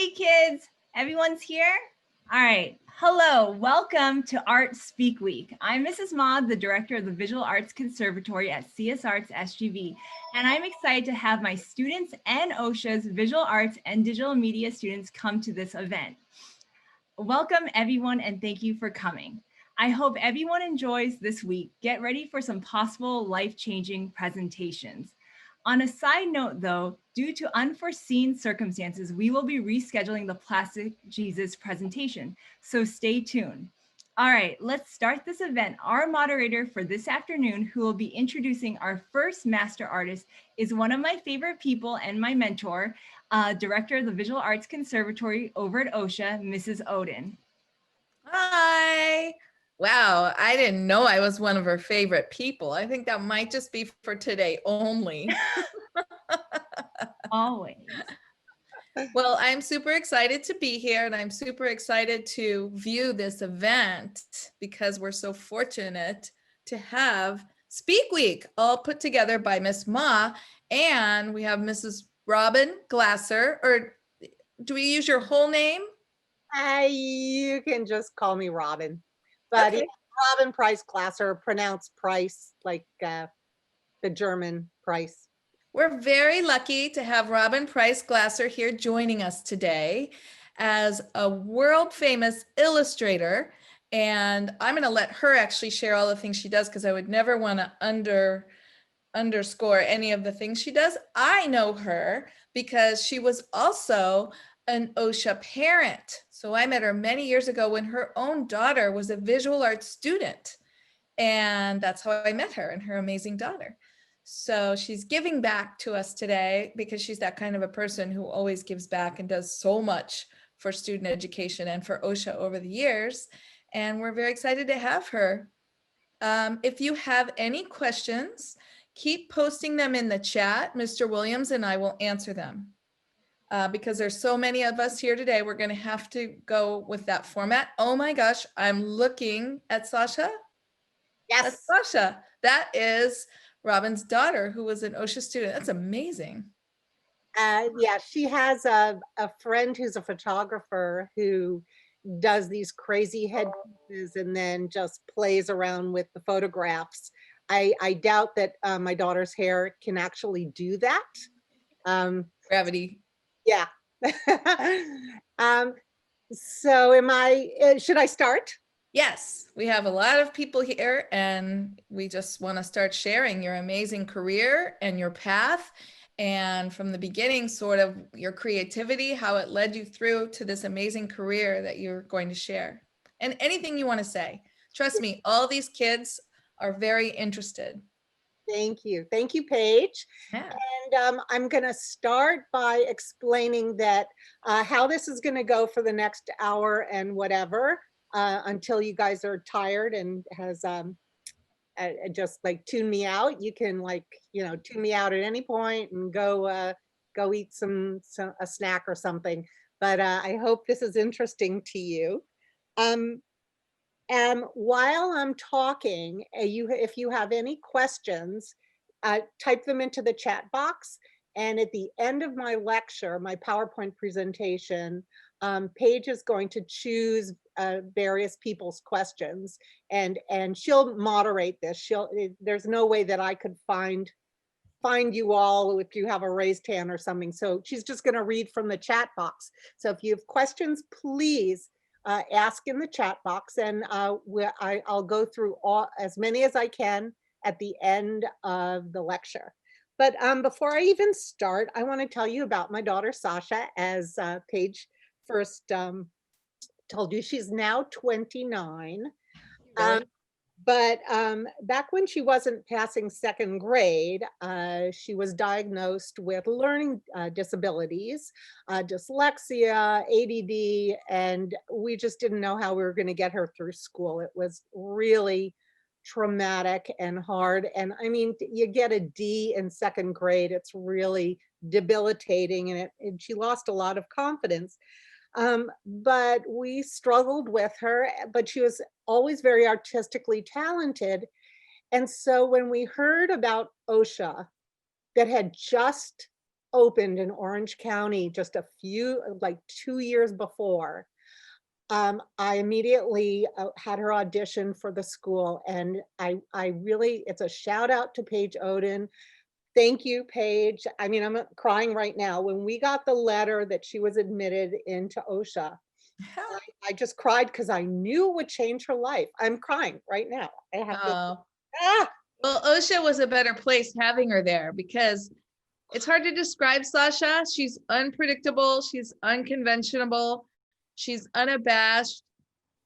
Hey kids, everyone's here? All right, hello, welcome to Art Speak Week. I'm Mrs. Maud, the director of the Visual Arts Conservatory at CSArts-SGV, and I'm excited to have my students and OSHA's visual arts and digital media students come to this event. Welcome everyone and thank you for coming. I hope everyone enjoys this week. Get ready for some possible life-changing presentations. On a side note though, due to unforeseen circumstances, we will be rescheduling the Plastic Jesus presentation, so stay tuned. All right, let's start this event. Our moderator for this afternoon, who will be introducing our first master artist, is one of my favorite people and my mentor, director of the Visual Arts Conservatory over at OSHA, Mrs. Oden. Hi. Wow, I didn't know I was one of her favorite people. I think that might just be for today only. Always. Well, I'm super excited to be here and I'm super excited to view this event because we're so fortunate to have Speak Week all put together by Miss Ma, and we have Mrs. Robin Glasser, or do we use your whole name? You can just call me Robin, but Okay. Robin Priess Glasser, pronounced Price like the German price. We're very lucky to have Robin Priess Glasser here joining us today as a world famous illustrator. And I'm going to let her actually share all the things she does because I would never want to underscore any of the things she does. I know her because she was also an OSHA parent. So I met her many years ago when her own daughter was a visual arts student. And that's how I met her and her amazing daughter. So she's giving back to us today because she's that kind of a person who always gives back and does so much for student education and for OSHA over the years. And we're very excited to have her. If you have any questions, keep posting them in the chat. Mr. Williams and I will answer them. Because there's so many of us here today, we're going to have to go with that format. Oh my gosh, I'm looking at Sasha. Yes, That's Sasha. That is Robin's daughter, who was an OSHA student. That's amazing. yeah, she has a friend who's a photographer who does these crazy head pieces and then just plays around with the photographs. I doubt that my daughter's hair can actually do that. Gravity. Yeah. So should I start? Yes, we have a lot of people here and we just want to start sharing your amazing career and your path. And from the beginning, sort of your creativity, how it led you through to this amazing career that you're going to share. And anything you want to say. Trust me, all these kids are very interested. Thank you. Thank you, Paige. Yeah. And I'm going to start by explaining that how this is going to go for the next hour and whatever until you guys are tired and has just like tune me out. You can tune me out at any point and go eat a snack or something. But I hope this is interesting to you. And while I'm talking, if you have any questions, type them into the chat box. And at the end of my lecture, my PowerPoint presentation, Paige is going to choose various people's questions, and she'll moderate this. There's no way that I could find you all if you have a raised hand or something. So she's just going to read from the chat box. So if you have questions, please ask in the chat box, and I'll go through as many as I can at the end of the lecture. But before I even start, I want to tell you about my daughter Sasha. As Paige first told you, she's now 29. Really? But back when she wasn't passing second grade, she was diagnosed with learning disabilities, dyslexia, ADD, and we just didn't know how we were going to get her through school. It was really traumatic and hard. And I mean, you get a D in second grade, it's really debilitating, and she lost a lot of confidence. But we struggled with her, but she was always very artistically talented. And so when we heard about OSHA that had just opened in Orange County just a few, like 2 years before, I immediately had her audition for the school, and I really, it's a shout out to Paige Oden. Thank you, Paige. I mean, I'm crying right now. When we got the letter that she was admitted into OSHA, I just cried because I knew it would change her life. I'm crying right now. I have to. Oh, Ah, well, OSHA was a better place having her there because it's hard to describe Sasha. She's unpredictable. She's unconventional. She's unabashed.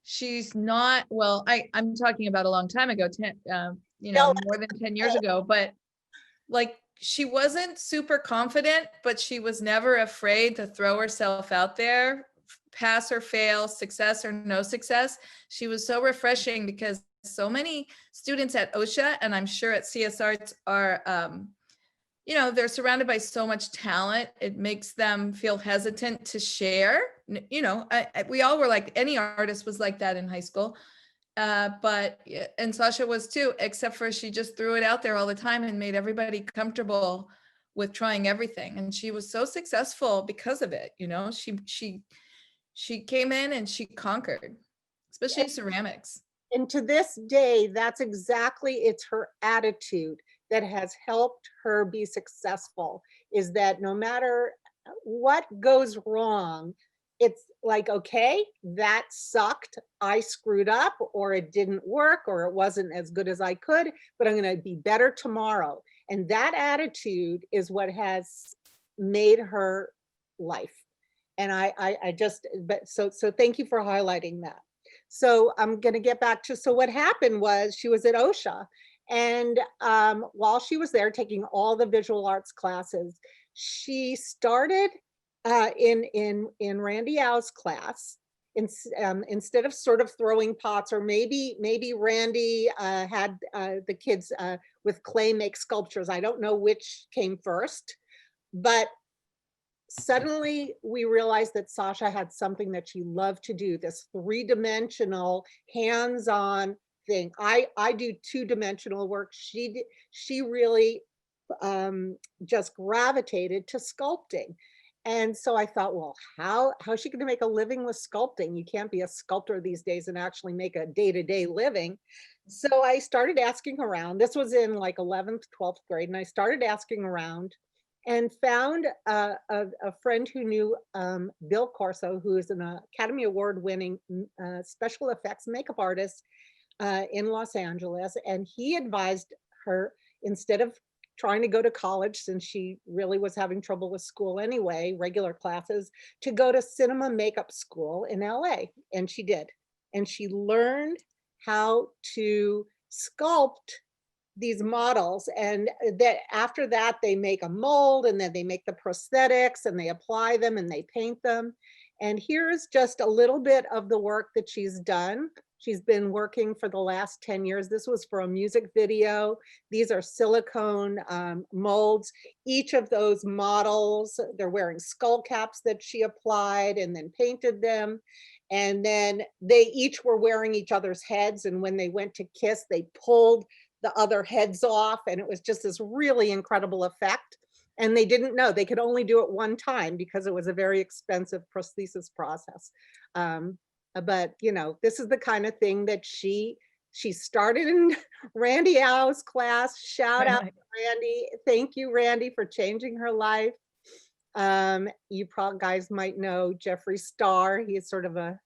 She's not, well, I'm talking about a long time ago, no, more than 10 years ago, but like she wasn't super confident, but she was never afraid to throw herself out there, pass or fail, success or no success. She was so refreshing because so many students at OSHA, and I'm sure at CSArts are, they're surrounded by so much talent. It makes them feel hesitant to share. We all were like, any artist was like that in high school. And Sasha was too, except for she just threw it out there all the time and made everybody comfortable with trying everything. And she was so successful because of it. She came in and she conquered, especially ceramics. and to this day, that's exactly, it's her attitude that has helped her be successful, is that no matter what goes wrong, it's like, okay, that sucked. I screwed up, or it didn't work, or it wasn't as good as I could, but I'm going to be better tomorrow. And that attitude is what has made her life. And I just, but so thank you for highlighting that. So I'm going to get back to, so what happened was she was at OSHA, and while she was there taking all the visual arts classes, she started in Randy Au's class. Instead of sort of throwing pots, or maybe Randy had the kids with clay make sculptures. I don't know which came first, but suddenly we realized that Sasha had something that she loved to do, this three-dimensional, hands-on thing. I do two-dimensional work. She really just gravitated to sculpting. And so I thought, well, how is she going to make a living with sculpting? You can't be a sculptor these days and actually make a day-to-day living. So I started asking around. This was in like 11th, 12th grade. And I started asking around and found a friend who knew Bill Corso, who is an Academy Award winning special effects makeup artist in Los Angeles. And he advised her, instead of trying to go to college, since she really was having trouble with school anyway, regular classes, to go to cinema makeup school in LA. And she did. And she learned how to sculpt these models, and that after that they make a mold, and then they make the prosthetics, and they apply them, and they paint them. And here's just a little bit of the work that she's done. She's been working for the last 10 years. This was for a music video. These are silicone molds. Each of those models, they're wearing skull caps that she applied and then painted them. And then they each were wearing each other's heads. And when they went to kiss, they pulled the other heads off. And it was just this really incredible effect. And they didn't know, they could only do it one time because it was a very expensive prosthesis process. But this is the kind of thing that she started in Randy Au's class. Shout out to Randy. Thank you, Randy, for changing her life. You probably guys might know Jeffree Star. He is sort of a,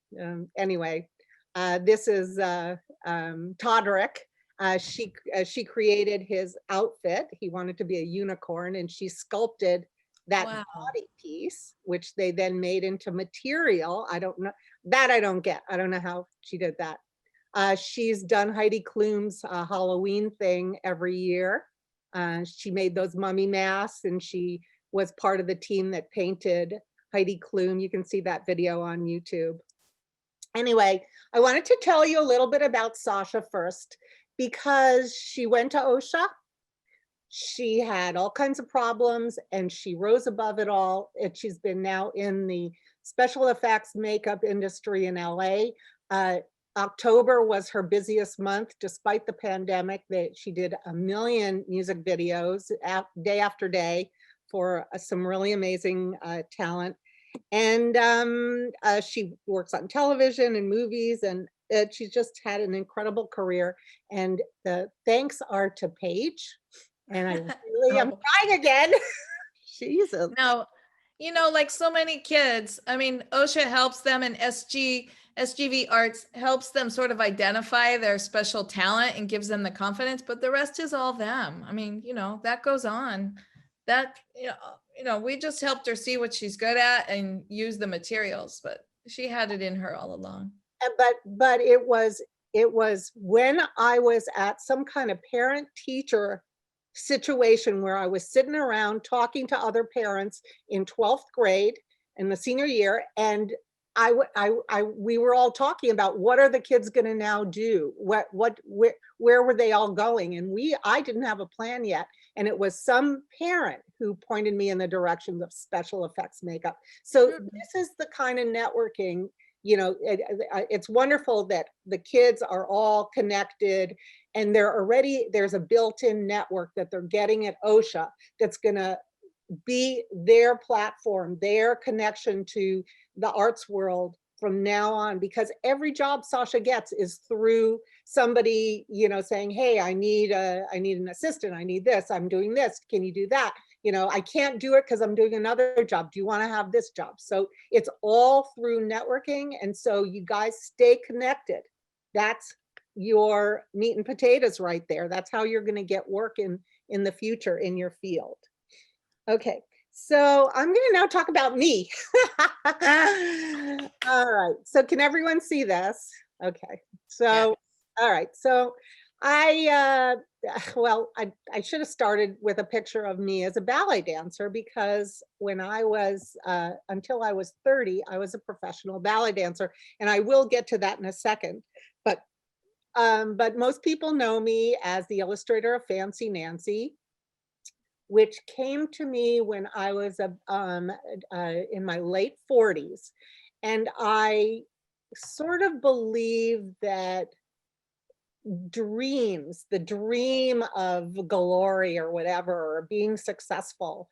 anyway, this is Todrick. She created his outfit. He wanted to be a unicorn, and she sculpted that body piece, which they then made into material. I don't know that. I don't get. I don't know how she did that. She's done Heidi Klum's Halloween thing every year. She made those mummy masks, and she was part of the team that painted Heidi Klum. You can see that video on YouTube. Anyway, I wanted to tell you a little bit about Sasha first, because she went to OSHA. She had all kinds of problems, and she rose above it all. And she's been now in the special effects makeup industry in LA. October was her busiest month, despite the pandemic. She did 1 million music videos day after day for some really amazing talent. And she works on television and movies, and she's just had an incredible career. And the thanks are to Paige. And I really am Oh. crying again. Jesus. No, you know, like so many kids, I mean, OSHA helps them and SGV Arts helps them sort of identify their special talent and gives them the confidence, but the rest is all them. I mean, you know, that goes on. That, we just helped her see what she's good at and use the materials, but she had it in her all along. But it was when I was at some kind of parent teacher situation where I was sitting around talking to other parents in 12th grade in the senior year, and we were all talking about what are the kids going to now do? Where were they all going? And I didn't have a plan yet. And it was some parent who pointed me in the direction of special effects makeup. So this is the kind of networking, it's wonderful that the kids are all connected, and there's a built-in network that they're getting at OSHA that's going to be their platform, their connection to the arts world from now on, because every job Sasha gets is through somebody, saying, hey, I need an assistant. I need this. I'm doing this. Can you do that? I can't do it because I'm doing another job. Do you want to have this job? So it's all through networking. And so you guys stay connected. That's your meat and potatoes right there. That's how you're going to get work in the future in your field. Okay, so I'm going to now talk about me. All right, so can everyone see this? Okay, so, Yeah. All right, so I should have started with a picture of me as a ballet dancer, because when I was, until I was 30, I was a professional ballet dancer, and I will get to that in a second. But most people know me as the illustrator of Fancy Nancy, which came to me when I was in my late 40s. And I sort of believe that the dream of glory or whatever, or being successful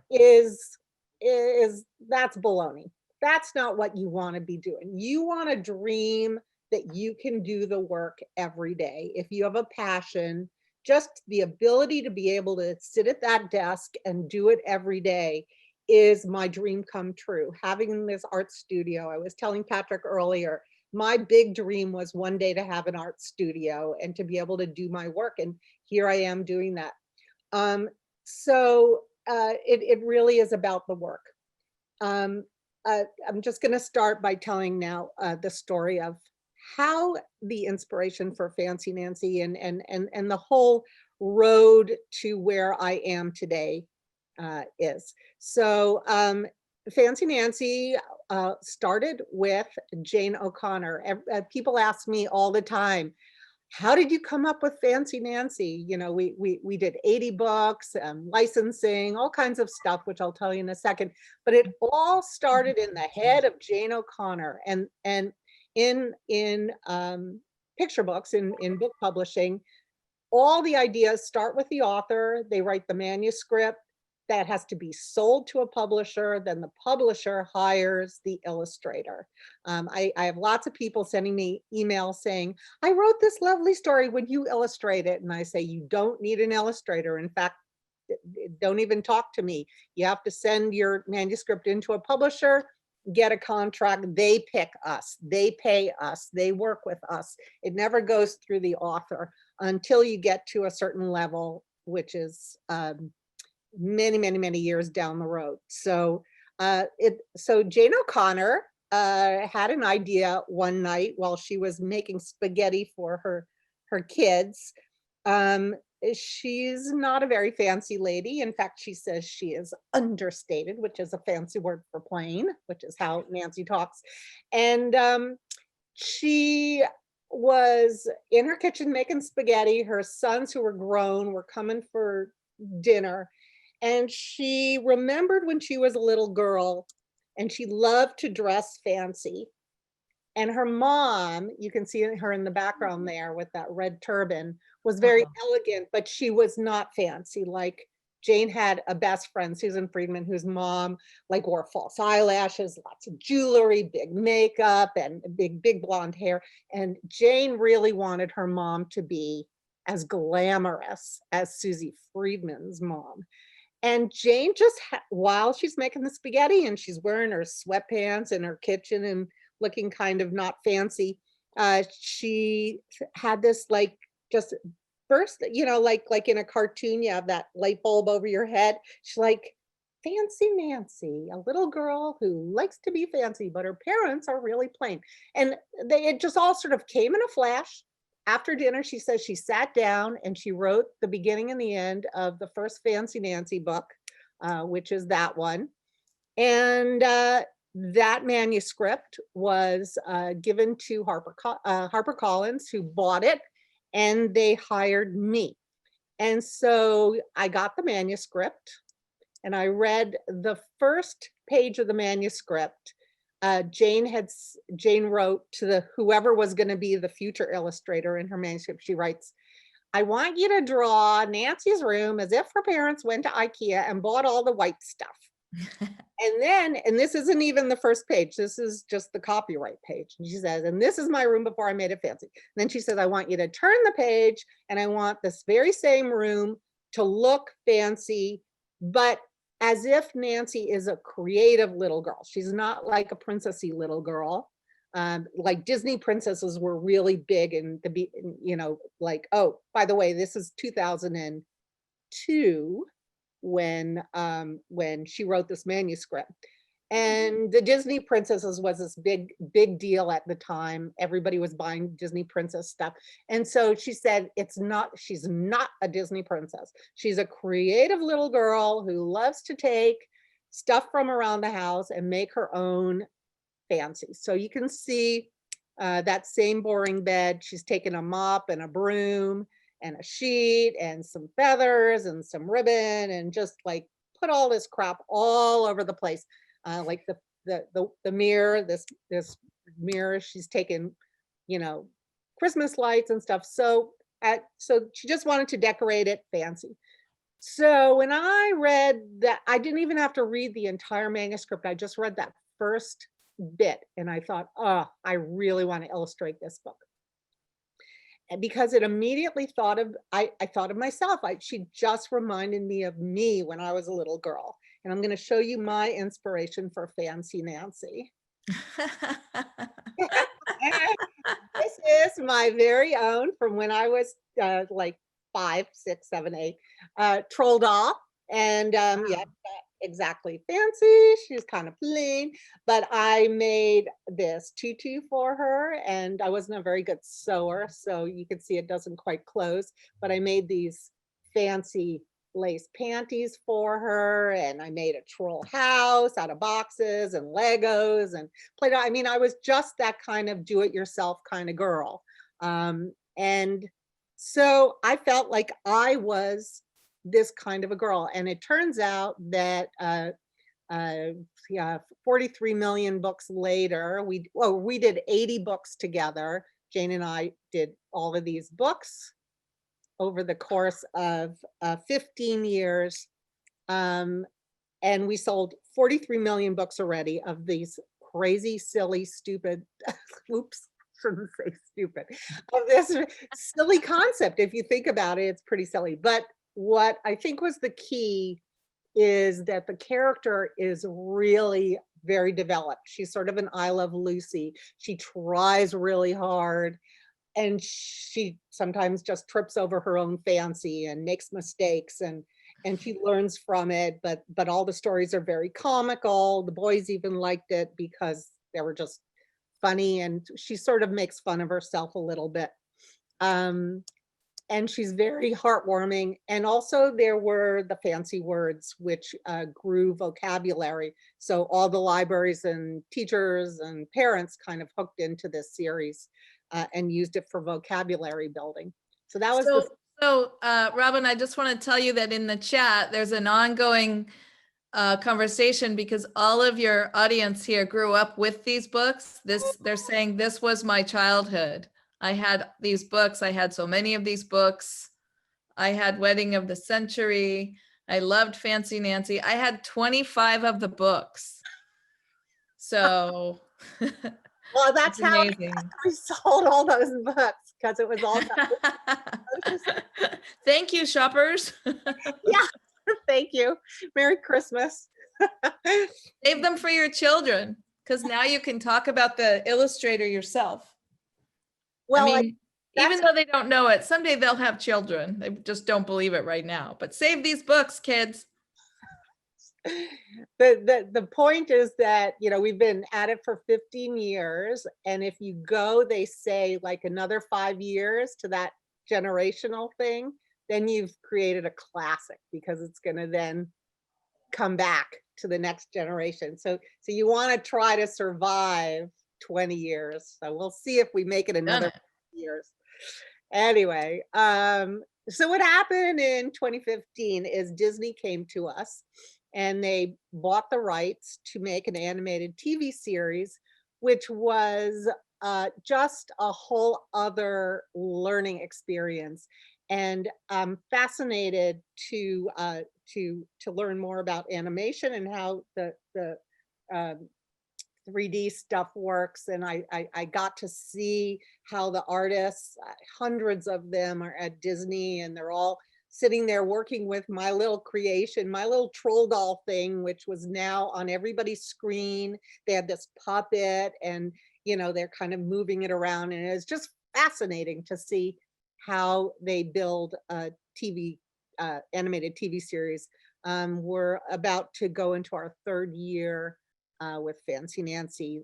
that's baloney. That's not what you want to be doing. You want to dream that you can do the work every day. If you have a passion, just the ability to be able to sit at that desk and do it every day is my dream come true. Having this art studio, I was telling Patrick earlier, my big dream was one day to have an art studio and to be able to do my work. And here I am doing that. So it really is about the work. I'm just going to start by telling now the story of how the inspiration for Fancy Nancy and the whole road to where I am today is. So Fancy Nancy started with Jane O'Connor. People ask me all the time, how did you come up with Fancy Nancy? We did 80 books, licensing, all kinds of stuff, which I'll tell you in a second. But it all started in the head of Jane O'Connor, and in picture books, in book publishing, all the ideas start with the author. They write the manuscript. That has to be sold to a publisher. Then the publisher hires the illustrator. I have lots of people sending me emails saying, I wrote this lovely story, would you illustrate it? And I say, you don't need an illustrator. In fact, don't even talk to me. You have to send your manuscript into a publisher, get a contract. They pick us, they pay us, they work with us. It never goes through the author until you get to a certain level, which is many years down the road. So Jane O'Connor had an idea one night while she was making spaghetti for her kids. She's not a very fancy lady. In fact, she says she is understated, which is a fancy word for plain, which is how Nancy talks. And she was in her kitchen making spaghetti. Her sons, who were grown, were coming for dinner. And she remembered when she was a little girl and she loved to dress fancy. And her mom, you can see her in the background there with that red turban, was very elegant, but she was not fancy like Jane had a best friend, Susan Friedman, whose mom like wore false eyelashes, lots of jewelry, big makeup, and big blonde hair. And Jane really wanted her mom to be as glamorous as Susie Friedman's mom. And Jane just, while she's making the spaghetti and she's wearing her sweatpants in her kitchen and looking kind of not fancy, she had this like just burst, like in a cartoon, you have that light bulb over your head. She's like, fancy Nancy, a little girl who likes to be fancy, but her parents are really plain. And it just all sort of came in a flash. After dinner, she says she sat down and she wrote the beginning and the end of the first Fancy Nancy book, which is that one. And that manuscript was given to HarperCollins, who bought it, and they hired me. And so I got the manuscript and I read the first page of the manuscript. Jane wrote to whoever was going to be the future illustrator in her manuscript. She writes, I want you to draw Nancy's room as if her parents went to IKEA and bought all the white stuff. And this isn't even the first page. This is just the copyright page. And she says, and this is my room before I made it fancy. And then she says, I want you to turn the page and I want this very same room to look fancy, but as if Nancy is a creative little girl. She's not like a princessy little girl. Like Disney princesses were really big and like, oh, by the way, this is 2002 when she wrote this manuscript. And the Disney princesses was this big deal at the time. Everybody was buying Disney princess stuff. And so she said, she's not a Disney princess. She's a creative little girl who loves to take stuff from around the house and make her own fancy. So you can see that same boring bed. She's taken a mop and a broom and a sheet and some feathers and some ribbon and just like put all this crap all over the place. Like the mirror, this mirror, she's taken, Christmas lights and stuff. So she just wanted to decorate it fancy. So when I read that, I didn't even have to read the entire manuscript. I just read that first bit and I thought, oh, I really want to illustrate this book. And because it immediately I thought of myself. She just reminded me of me when I was a little girl. And I'm going to show you my inspiration for Fancy Nancy. This is my very own from when I was like 5, 6, 7, 8, troll doll. And yeah, exactly fancy. She's kind of plain, but I made this tutu for her and I wasn't a very good sewer. So you can see it doesn't quite close, but I made these fancy lace panties for her. And I made a troll house out of boxes and Legos and Play-Doh. I mean, I was just that kind of do-it-yourself kind of girl. And so I felt like I was this kind of a girl. And it turns out that 43 million books later, we did 80 books together. Jane and I did all of these books over the course of 15 years. And we sold 43 million books already of these crazy, silly, stupid, oops, shouldn't say stupid, of this silly concept. If you think about it, it's pretty silly. But what I think was the key is that the character is really very developed. She's sort of an I Love Lucy. She tries really hard and she sometimes just trips over her own fancy and makes mistakes and she learns from it. But all the stories are very comical. The boys even liked it because they were just funny and she sort of makes fun of herself a little bit. And she's very heartwarming. And also there were the fancy words, which grew vocabulary. So all the libraries and teachers and parents kind of hooked into this series and used it for vocabulary building. So that was So Robin, I just want to tell you that in the chat, there's an ongoing conversation because all of your audience here grew up with these books. They're saying this was my childhood. I had these books. I had so many of these books. I had Wedding of the Century. I loved Fancy Nancy. I had 25 of the books. So Well, that's it's how amazing. we sold all those books, because it was all Thank you, shoppers. yeah. Thank you. Merry Christmas. Save them for your children, because now you can talk about the Illustrator yourself. Well, I mean, even that's though they don't know it, someday they'll have children. They just don't believe it right now. But save these books, kids. the point is that, you know, we've been at it for 15 years, and if you go, they say, like, another 5 years to that generational thing, then you've created a classic, because it's going to then come back to the next generation. So you want to try to survive 20 years. So we'll see if we make it another years. Anyway, so what happened in 2015 is Disney came to us and they bought the rights to make an animated TV series, which was just a whole other learning experience. And I'm fascinated to learn more about animation and how the um, 3D stuff works. And I got to see how the artists, hundreds of them are at Disney, and they're all sitting there working with my little creation, my little troll doll thing, which was now on everybody's screen. They had this puppet, and, you know, they're kind of moving it around. And it's just fascinating to see how they build a TV, animated TV series. We're about to go into our 3rd year with Fancy Nancy.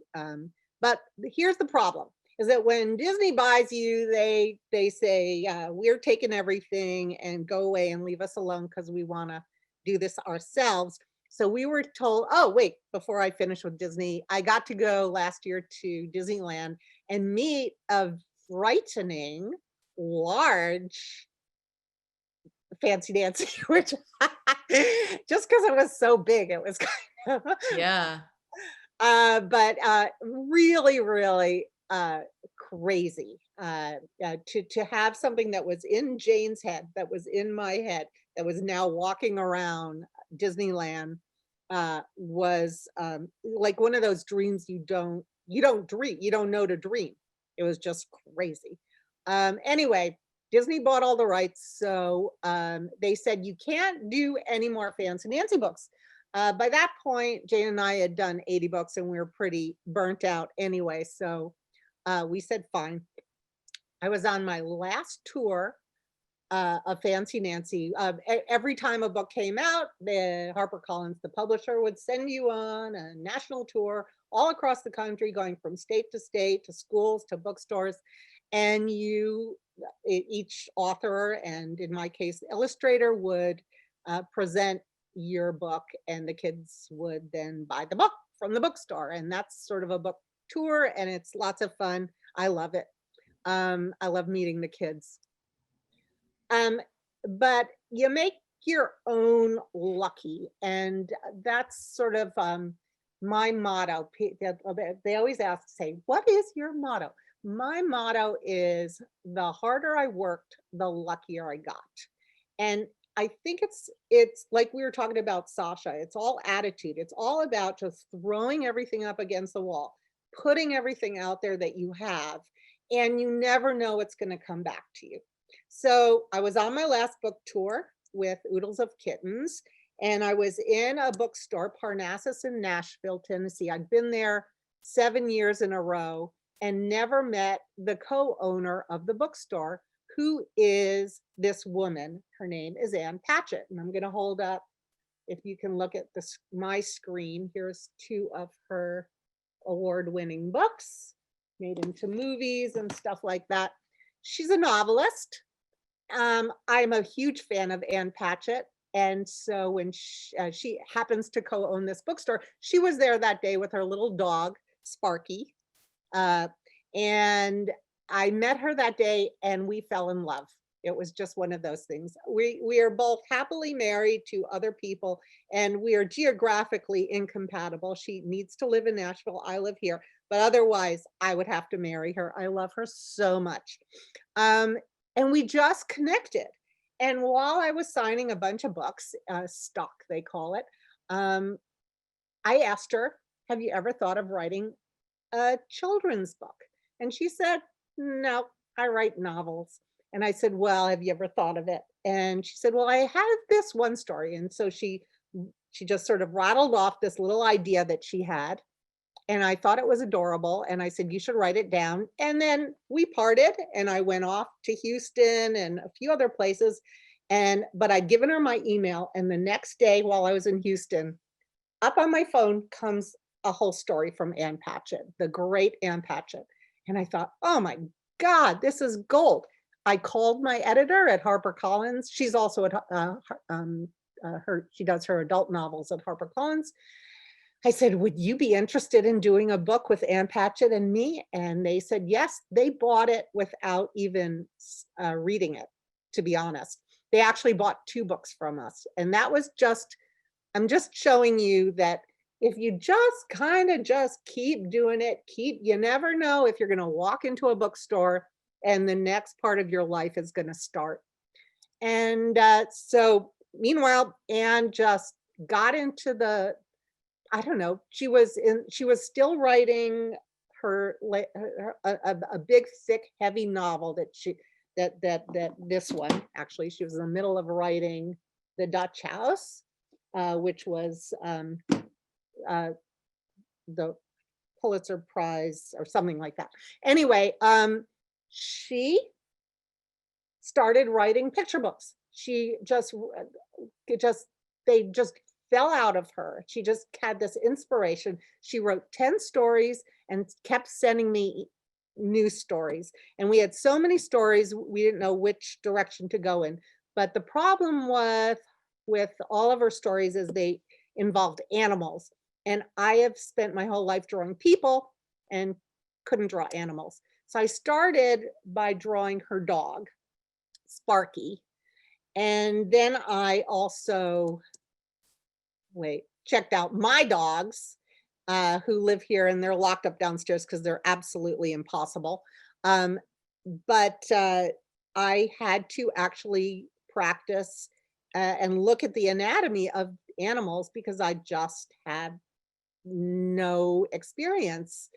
But here's the problem, is that when Disney buys you, they say, we're taking everything and go away and leave us alone, because we want to do this ourselves. So we were told, oh, wait, before I finish with Disney, I got to go last year to Disneyland and meet a frightening, large Fancy Nancy, which just because it was so big, it was kind of, Yeah. but really, really crazy to have something that was in Jane's head, that was in my head, that was now walking around Disneyland, was like one of those dreams you don't dream, you don't know to dream. It was just crazy. Anyway, Disney bought all the rights, so they said you can't do any more Fancy Nancy books. By that point, Jane and I had done 80 books and we were pretty burnt out anyway. So we said, fine. I was on my last tour of Fancy Nancy. Every time a book came out, the HarperCollins, the publisher, would send you on a national tour all across the country, going from state to state, to schools, to bookstores. And each author, and in my case, the illustrator, would present your book, and the kids would then buy the book from the bookstore. And that's sort of a book tour, and it's lots of fun. I love it. I love meeting the kids. But you make your own lucky, and that's sort of my motto. They always ask, say, what is your motto? My motto is, the harder I worked, the luckier I got. And I think it's like we were talking about Sasha. It's all attitude. It's all about just throwing everything up against the wall, putting everything out there that you have, and you never know what's going to come back to you. So I was on my last book tour with Oodles of Kittens, and I was in a bookstore, Parnassus in Nashville, Tennessee. I'd been there 7 years in a row and never met the co-owner of the bookstore, who is this woman. Her name is Patchett. And I'm going to hold up, if you can look at my screen, here's 2 of her award-winning books made into movies and stuff like that. She's a novelist. I'm a huge fan of Patchett. And so when she happens to co-own this bookstore, she was there that day with her little dog, Sparky. And I met her that day and we fell in love. It was just one of those things. We are both happily married to other people, and we are geographically incompatible. She needs to live in Nashville. I live here, but otherwise I would have to marry her. I love her so much. And we just connected. And while I was signing a bunch of books, stock they call it, um, I asked her, "Have you ever thought of writing a children's book?" And she said, "No, I write novels." And I said, "Well, have you ever thought of it?" And she said, "Well, I have this one story." And so she just sort of rattled off this little idea that she had. And I thought it was adorable. And I said, "You should write it down." And then we parted and I went off to Houston and a few other places. But I'd given her my email. And the next day while I was in Houston, up on my phone comes a whole story from Ann Patchett, the great Ann Patchett. And I thought, oh my God, this is gold. I called my editor at HarperCollins. She's also at she does her adult novels at HarperCollins. I said, "Would you be interested in doing a book with Ann Patchett and me?" And they said yes. They bought it without even reading it, to be honest. They actually bought 2 books from us. And that was just, I'm just showing you that if you just kind of just keep doing it, you never know if you're going to walk into a bookstore and the next part of your life is going to start. And so meanwhile, Anne just got into the, I don't know, she was still writing a big, thick, heavy novel that this one, actually, she was in the middle of writing The Dutch House, which was the Pulitzer Prize or something like that. Anyway, she started writing picture books. She they just fell out of her. She just had this inspiration. She wrote 10 stories and kept sending me new stories. And we had so many stories, we didn't know which direction to go in. But the problem with all of her stories is they involved animals. And I have spent my whole life drawing people and couldn't draw animals. So I started by drawing her dog, Sparky. And then I also, checked out my dogs who live here, and they're locked up downstairs because they're absolutely impossible. But I had to actually practice and look at the anatomy of animals because I just had no experience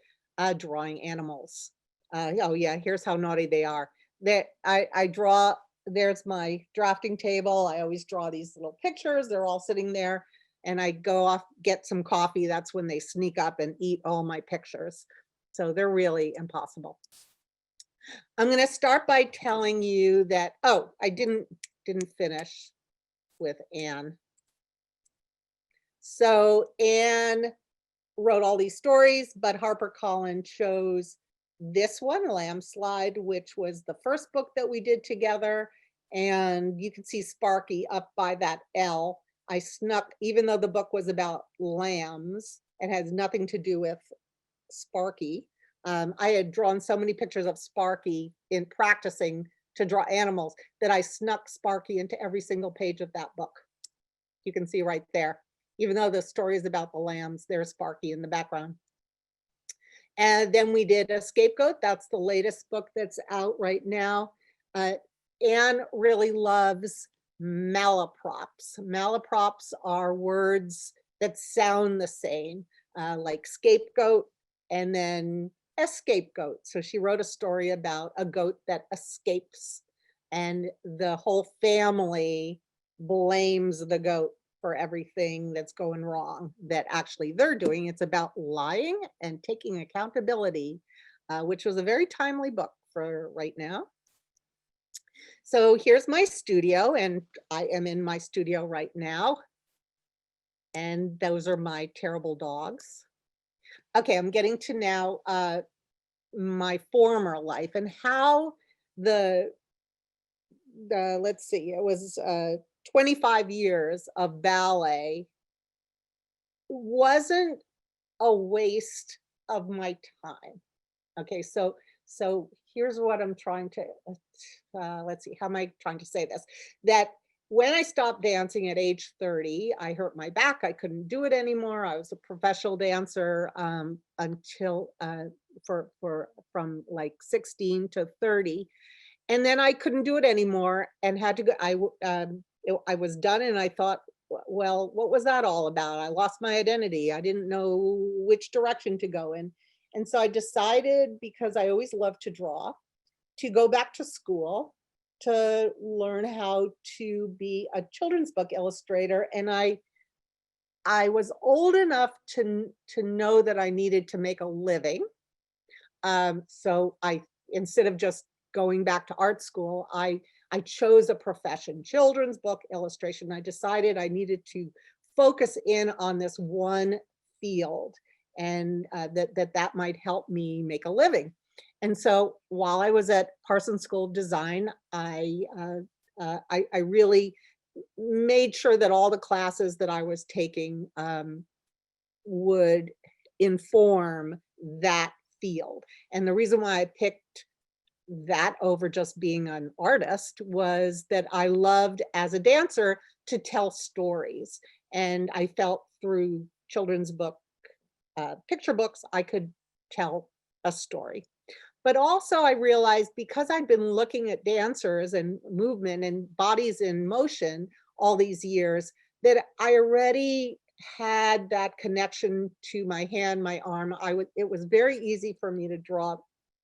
drawing animals. Oh yeah, here's how naughty they are. I draw, there's my drafting table. I always draw these little pictures. They're all sitting there. And I go off, get some coffee. That's when they sneak up and eat all my pictures. So they're really impossible. I'm going to start by telling you that, oh, I didn't finish with Anne. So Anne wrote all these stories, but HarperCollins chose this one, Landslide, which was the first book that we did together. And you can see Sparky up by that L. I snuck, even though the book was about lambs, it has nothing to do with Sparky. I had drawn so many pictures of Sparky in practicing to draw animals that I snuck Sparky into every single page of that book. You can see right there. Even though the story is about the lambs, there's Sparky in the background. And then we did a Scapegoat. That's the latest book that's out right now. Anne really loves malaprops. Malaprops are words that sound the same, like scapegoat and then escapegoat. So she wrote a story about a goat that escapes, and the whole family blames the goat for everything that's going wrong that actually they're doing. It's about lying and taking accountability, which was a very timely book for right now. So here's my studio, and I am in my studio right now. And those are my terrible dogs. Okay, I'm getting to now my former life and how let's see, it was 25 years of ballet wasn't a waste of my time. Okay, so here's what I'm trying to, let's see, how am I trying to say this? That when I stopped dancing at age 30, I hurt my back. I couldn't do it anymore. I was a professional dancer until from like 16 to 30. And then I couldn't do it anymore and had to go. I was done, and I thought, well, what was that all about? I lost my identity. I didn't know which direction to go in. And so I decided, because I always loved to draw, to go back to school to learn how to be a children's book illustrator. And I was old enough to know that I needed to make a living. So instead of just going back to art school, I chose a profession, children's book illustration. I decided I needed to focus in on this one field, and that might help me make a living. And so while I was at Parsons School of Design, I really made sure that all the classes that I was taking would inform that field. And the reason why I picked that over just being an artist was that I loved, as a dancer, to tell stories. And I felt through children's book, picture books, I could tell a story. But also I realized, because I'd been looking at dancers and movement and bodies in motion all these years, that I already had that connection to my hand, my arm. It was very easy for me to draw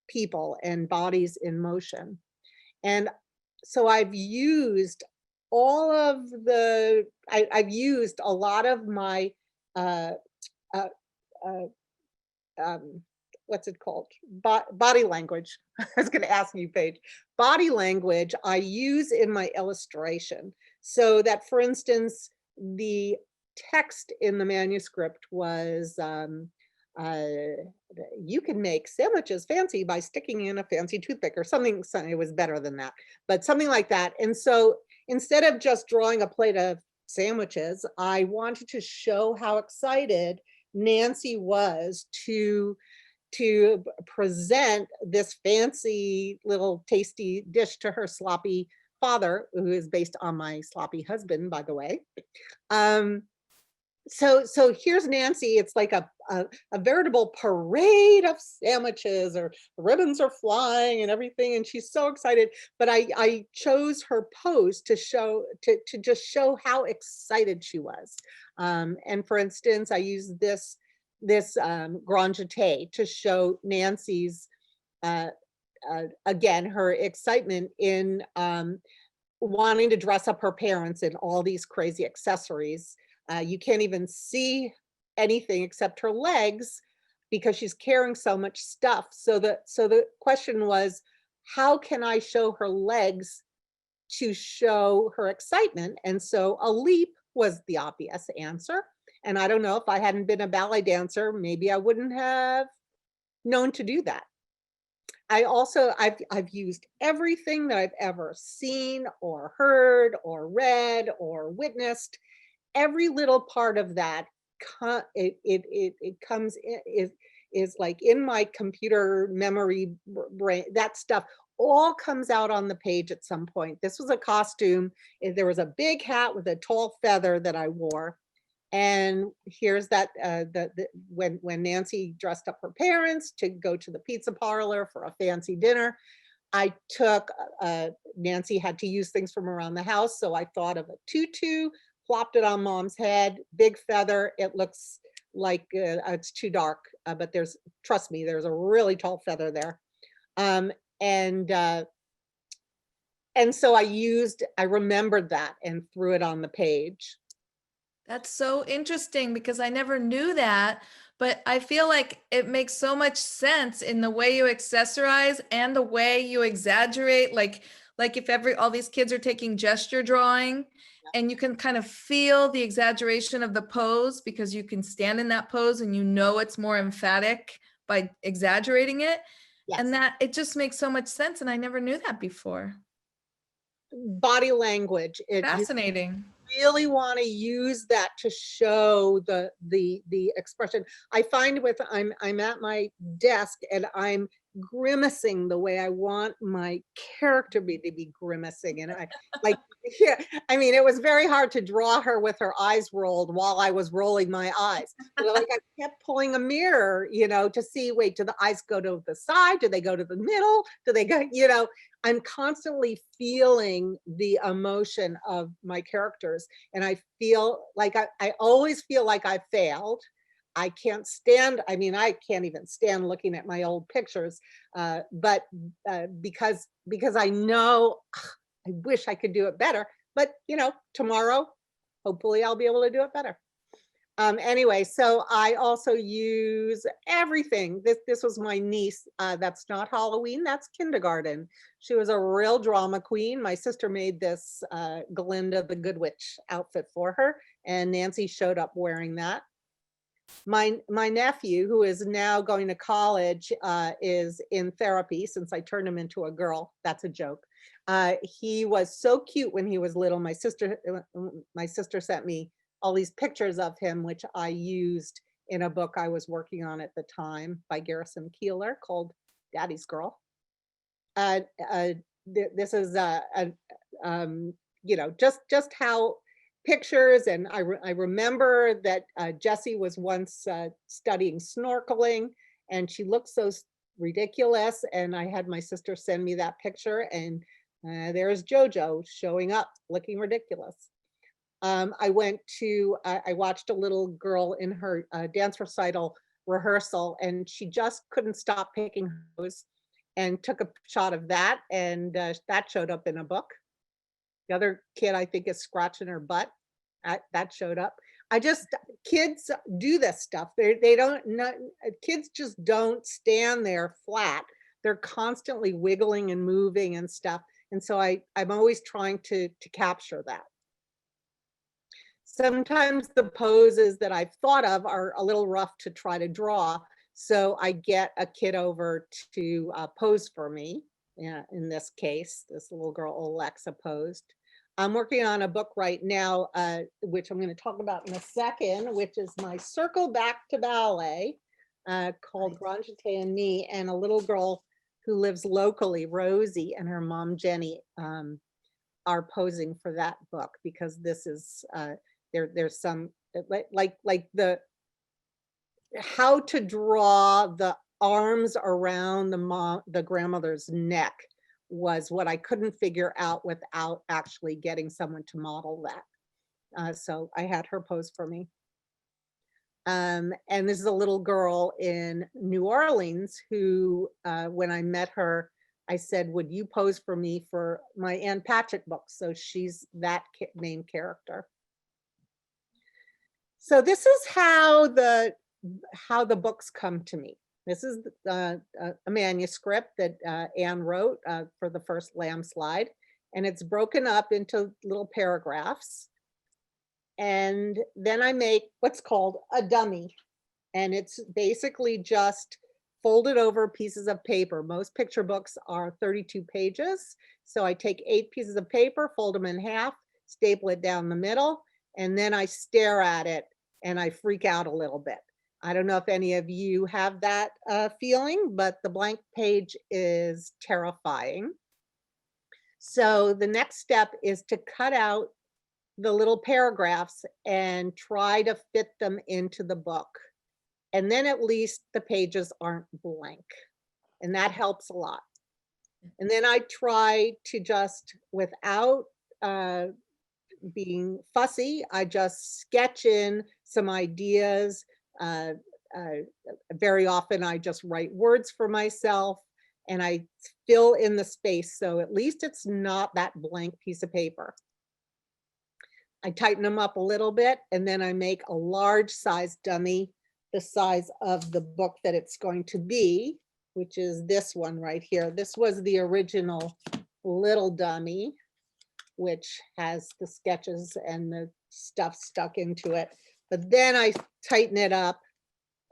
people and bodies in motion. And so I've used all of the, I've used a lot of my, what's it called? Body language. I was going to ask you, Paige. Body language I use in my illustration. So that, for instance, the text in the manuscript was, you can make sandwiches fancy by sticking in a fancy toothpick, or something. It was better than that, but something like that. And so instead of just drawing a plate of sandwiches, I wanted to show how excited Nancy was to present this fancy little tasty dish to her sloppy father, who is based on my sloppy husband, by the way. So here's Nancy. It's like a veritable parade of sandwiches, or ribbons are flying and everything, and she's so excited. But I chose her pose to just show how excited she was. And for instance, I used this grand jeté to show Nancy's again, her excitement in wanting to dress up her parents in all these crazy accessories. You can't even see anything except her legs, because she's carrying so much stuff. So the question was, how can I show her legs to show her excitement? And so a leap was the obvious answer. And I don't know, if I hadn't been a ballet dancer, maybe I wouldn't have known to do that. I've used everything that I've ever seen or heard or read or witnessed. Every little part of that, it comes in, is like in my computer memory brain. That stuff all comes out on the page at some point. This was a costume. There was a big hat with a tall feather that I wore. And here's that, when Nancy dressed up her parents to go to the pizza parlor for a fancy dinner. I took, Nancy had to use things from around the house, so I thought of a tutu, plopped it on Mom's head, big feather. It looks like it's too dark, but trust me, there's a really tall feather there. And so I remembered that and threw it on the page. That's so interesting, because I never knew that, but I feel like it makes so much sense in the way you accessorize and the way you exaggerate. Like if all these kids are taking gesture drawing, and you can kind of feel the exaggeration of the pose, because you can stand in that pose and you know it's more emphatic by exaggerating it. Yes. And that it just makes so much sense. And I never knew that before. Body language. Fascinating. Really want to use that to show the expression. I find I'm at my desk and I'm grimacing the way I want my character to be grimacing. And I like, yeah, I mean, it was very hard to draw her with her eyes rolled while I was rolling my eyes. Like I kept pulling a mirror, to see, wait, do the eyes go to the side? Do they go to the middle? Do they go, I'm constantly feeling the emotion of my characters. And I feel like I always feel like I failed. I can't stand, I mean, I can't even stand looking at my old pictures, but because I know I wish I could do it better, but tomorrow, hopefully I'll be able to do it better. Anyway, so I also use everything. This was my niece. That's not Halloween, that's kindergarten. She was a real drama queen. My sister made this Glinda the Good Witch outfit for her, and Nancy showed up wearing that. My nephew, who is now going to college, is in therapy since I turned him into a girl. That's a joke. He was so cute when he was little. My sister sent me all these pictures of him, which I used in a book I was working on at the time by Garrison Keillor called Daddy's Girl. This is just how pictures, and I remember that Jessie was once studying snorkeling, and she looked so ridiculous, and I had my sister send me that picture, and there's JoJo showing up looking ridiculous. I watched a little girl in her dance recital rehearsal, and she just couldn't stop picking her nose, and took a shot of that, and that showed up in a book. The other kid, I think, is scratching her butt. That showed up. Kids do this stuff. Kids just don't stand there flat. They're constantly wiggling and moving and stuff. And so I'm always trying to capture that. Sometimes the poses that I've thought of are a little rough to try to draw. So I get a kid over to pose for me. Yeah, in this case, this little girl, Alexa, posed. I'm working on a book right now, which I'm going to talk about in a second, which is my Circle Back to Ballet, called Granjete and Me, and a little girl who lives locally, Rosie, and her mom, Jenny, are posing for that book, because this is, there's some, like the, how to draw the arms around the grandmother's neck was what I couldn't figure out without actually getting someone to model that. So I had her pose for me. And this is a little girl in New Orleans who, when I met her, I said, would you pose for me for my Ann Patchett book? So she's that main character. So this is how the books come to me. This is a manuscript that Anne wrote for the first Lamb slide, and it's broken up into little paragraphs. And then I make what's called a dummy, and it's basically just folded over pieces of paper. Most picture books are 32 pages. So I take 8 pieces of paper, fold them in half, staple it down the middle, and then I stare at it and I freak out a little bit. I don't know if any of you have that feeling, but the blank page is terrifying. So the next step is to cut out the little paragraphs and try to fit them into the book. And then at least the pages aren't blank. And that helps a lot. And then I try to just, without being fussy, I just sketch in some ideas. Very often I just write words for myself and I fill in the space. So at least it's not that blank piece of paper. I tighten them up a little bit, and then I make a large size dummy, the size of the book that it's going to be, which is this one right here. This was the original little dummy, which has the sketches and the stuff stuck into it. But then I tighten it up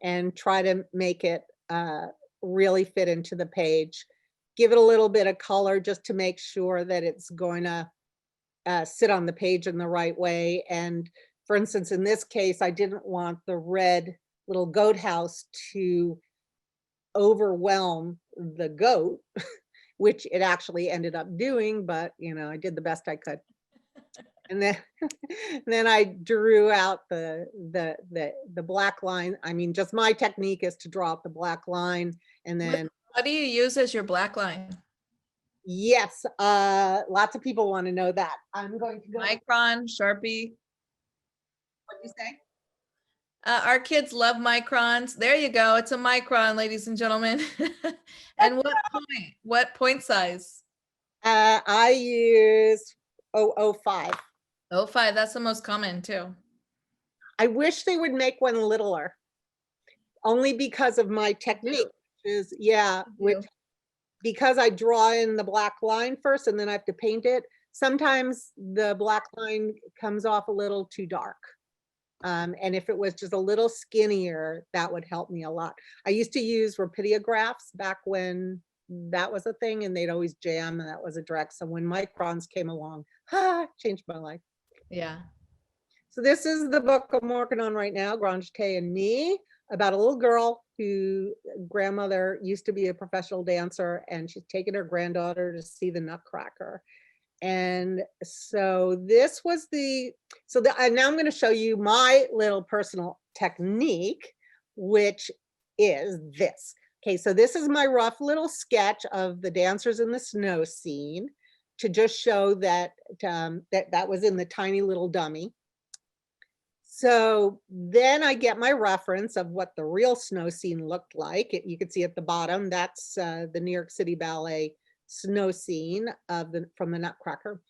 and try to make it really fit into the page. Give it a little bit of color just to make sure that it's going to sit on the page in the right way. And for instance, in this case, I didn't want the red little goat house to overwhelm the goat, which it actually ended up doing, but you know, I did the best I could. And then then I drew out the black line. I mean, just my technique is to draw out the black line, and then What do you use as your black line? yes, lots of people want to know that. I'm going to go. Micron, Sharpie. What do you say? Our kids love microns. There you go. It's a micron, ladies and gentlemen. And what point size? I use 005. 05, that's the most common too. I wish they would make one littler, only because of my technique. Is yeah, which because I draw in the black line first and then I have to paint it. Sometimes the black line comes off a little too dark. And if it was just a little skinnier, that would help me a lot. I used to use rapidographs back when that was a thing, and they'd always jam, and that was a drag. So when microns came along, changed my life. Yeah. So this is the book I'm working on right now, Grandité and Me, about a little girl who grandmother used to be a professional dancer, and she's taken her granddaughter to see the Nutcracker. And so this was and now I'm going to show you my little personal technique, which is this. Okay, so this is my rough little sketch of the dancers in the snow scene to just show that that was in the tiny little dummy. So then I get my reference of what the real snow scene looked like. You can see at the bottom, that's the New York City Ballet snow scene from the Nutcracker.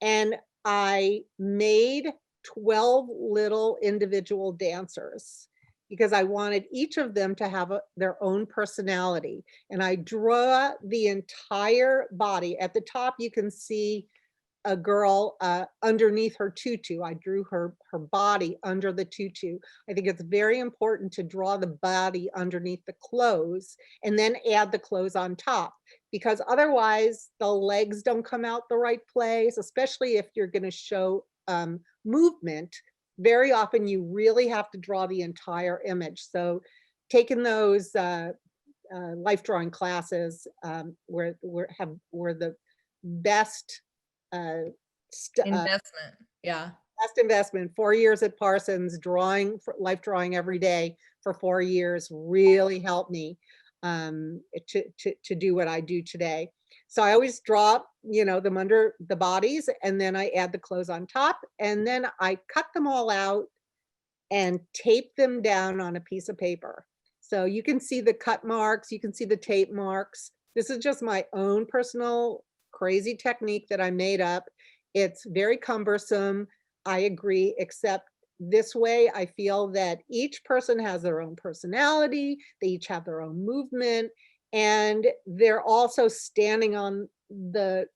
And I made 12 little individual dancers because I wanted each of them to have their own personality. And I draw the entire body. At the top, you can see a girl underneath her tutu. I drew her body under the tutu. I think it's very important to draw the body underneath the clothes and then add the clothes on top, because otherwise the legs don't come out the right place, especially if you're going to show movement. Very often you really have to draw the entire image. So taking those life drawing classes were the best investment. Yeah. Best investment. 4 years at Parsons, life drawing every day for 4 years really helped me to do what I do today. So I always draw, them under the bodies, and then I add the clothes on top, and then I cut them all out and tape them down on a piece of paper. So you can see the cut marks, you can see the tape marks. This is just my own personal crazy technique that I made up. It's very cumbersome, I agree, except this way I feel that each person has their own personality, they each have their own movement, and they're also standing on the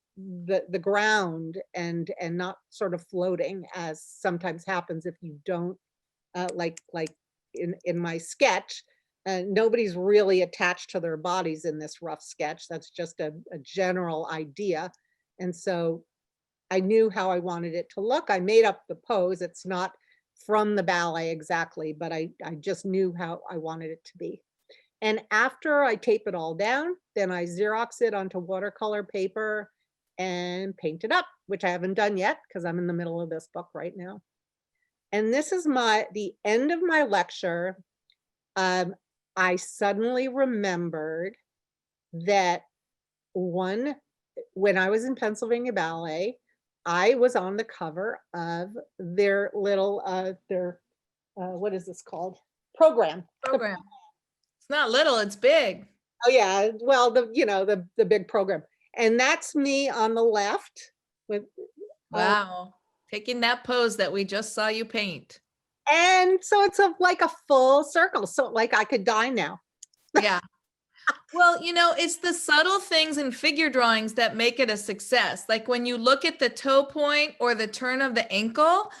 ground and not sort of floating, as sometimes happens if you don't like in my sketch. Nobody's really attached to their bodies in this rough sketch. That's just a general idea. And so I knew how I wanted it to look. I made up the pose. It's not from the ballet exactly, but I just knew how I wanted it to be. And after I tape it all down, then I Xerox it onto watercolor paper and paint it up, which I haven't done yet because I'm in the middle of this book right now. And this is the end of my lecture. I suddenly remembered that when I was in Pennsylvania Ballet, I was on the cover of their little, what is this called? Program. It's not little, it's big. Oh yeah, well, the big program. And that's me on the left with. Wow, taking that pose that we just saw you paint. And so it's like a full circle. So like I could die now. Yeah. Well, it's the subtle things in figure drawings that make it a success. Like when you look at the toe point or the turn of the ankle,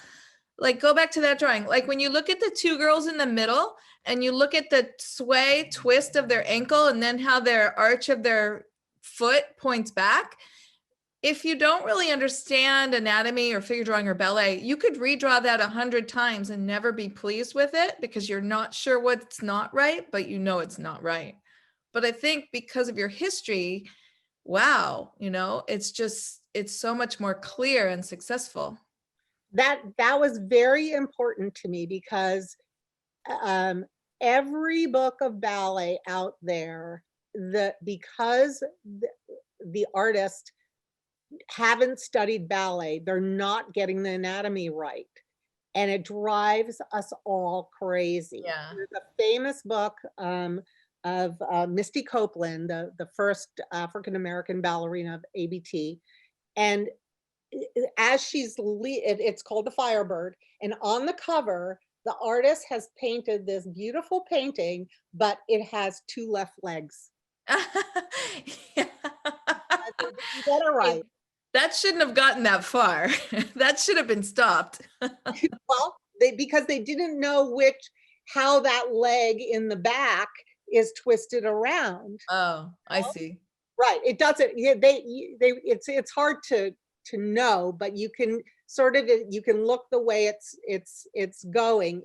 like go back to that drawing. Like when you look at the two girls in the middle and you look at the sway twist of their ankle and then how their arch of their foot points back. If you don't really understand anatomy or figure drawing or ballet, you could redraw that 100 times and never be pleased with it because you're not sure what's not right, but it's not right. But I think because of your history, wow, it's so much more clear and successful. That was very important to me because every book of ballet out there, because the artists haven't studied ballet, they're not getting the anatomy right. And it drives us all crazy. Yeah. There's a famous book of Misty Copeland, the first African-American ballerina of ABT. And as it's called The Firebird. And on the cover, the artist has painted this beautiful painting, but it has 2 left legs. Yeah. You get it right. That shouldn't have gotten that far. That should have been stopped. Well, because they didn't know how that leg in the back is twisted around. Oh, I see. Right. It doesn't. It's hard to know, but you can you can look the way it's going.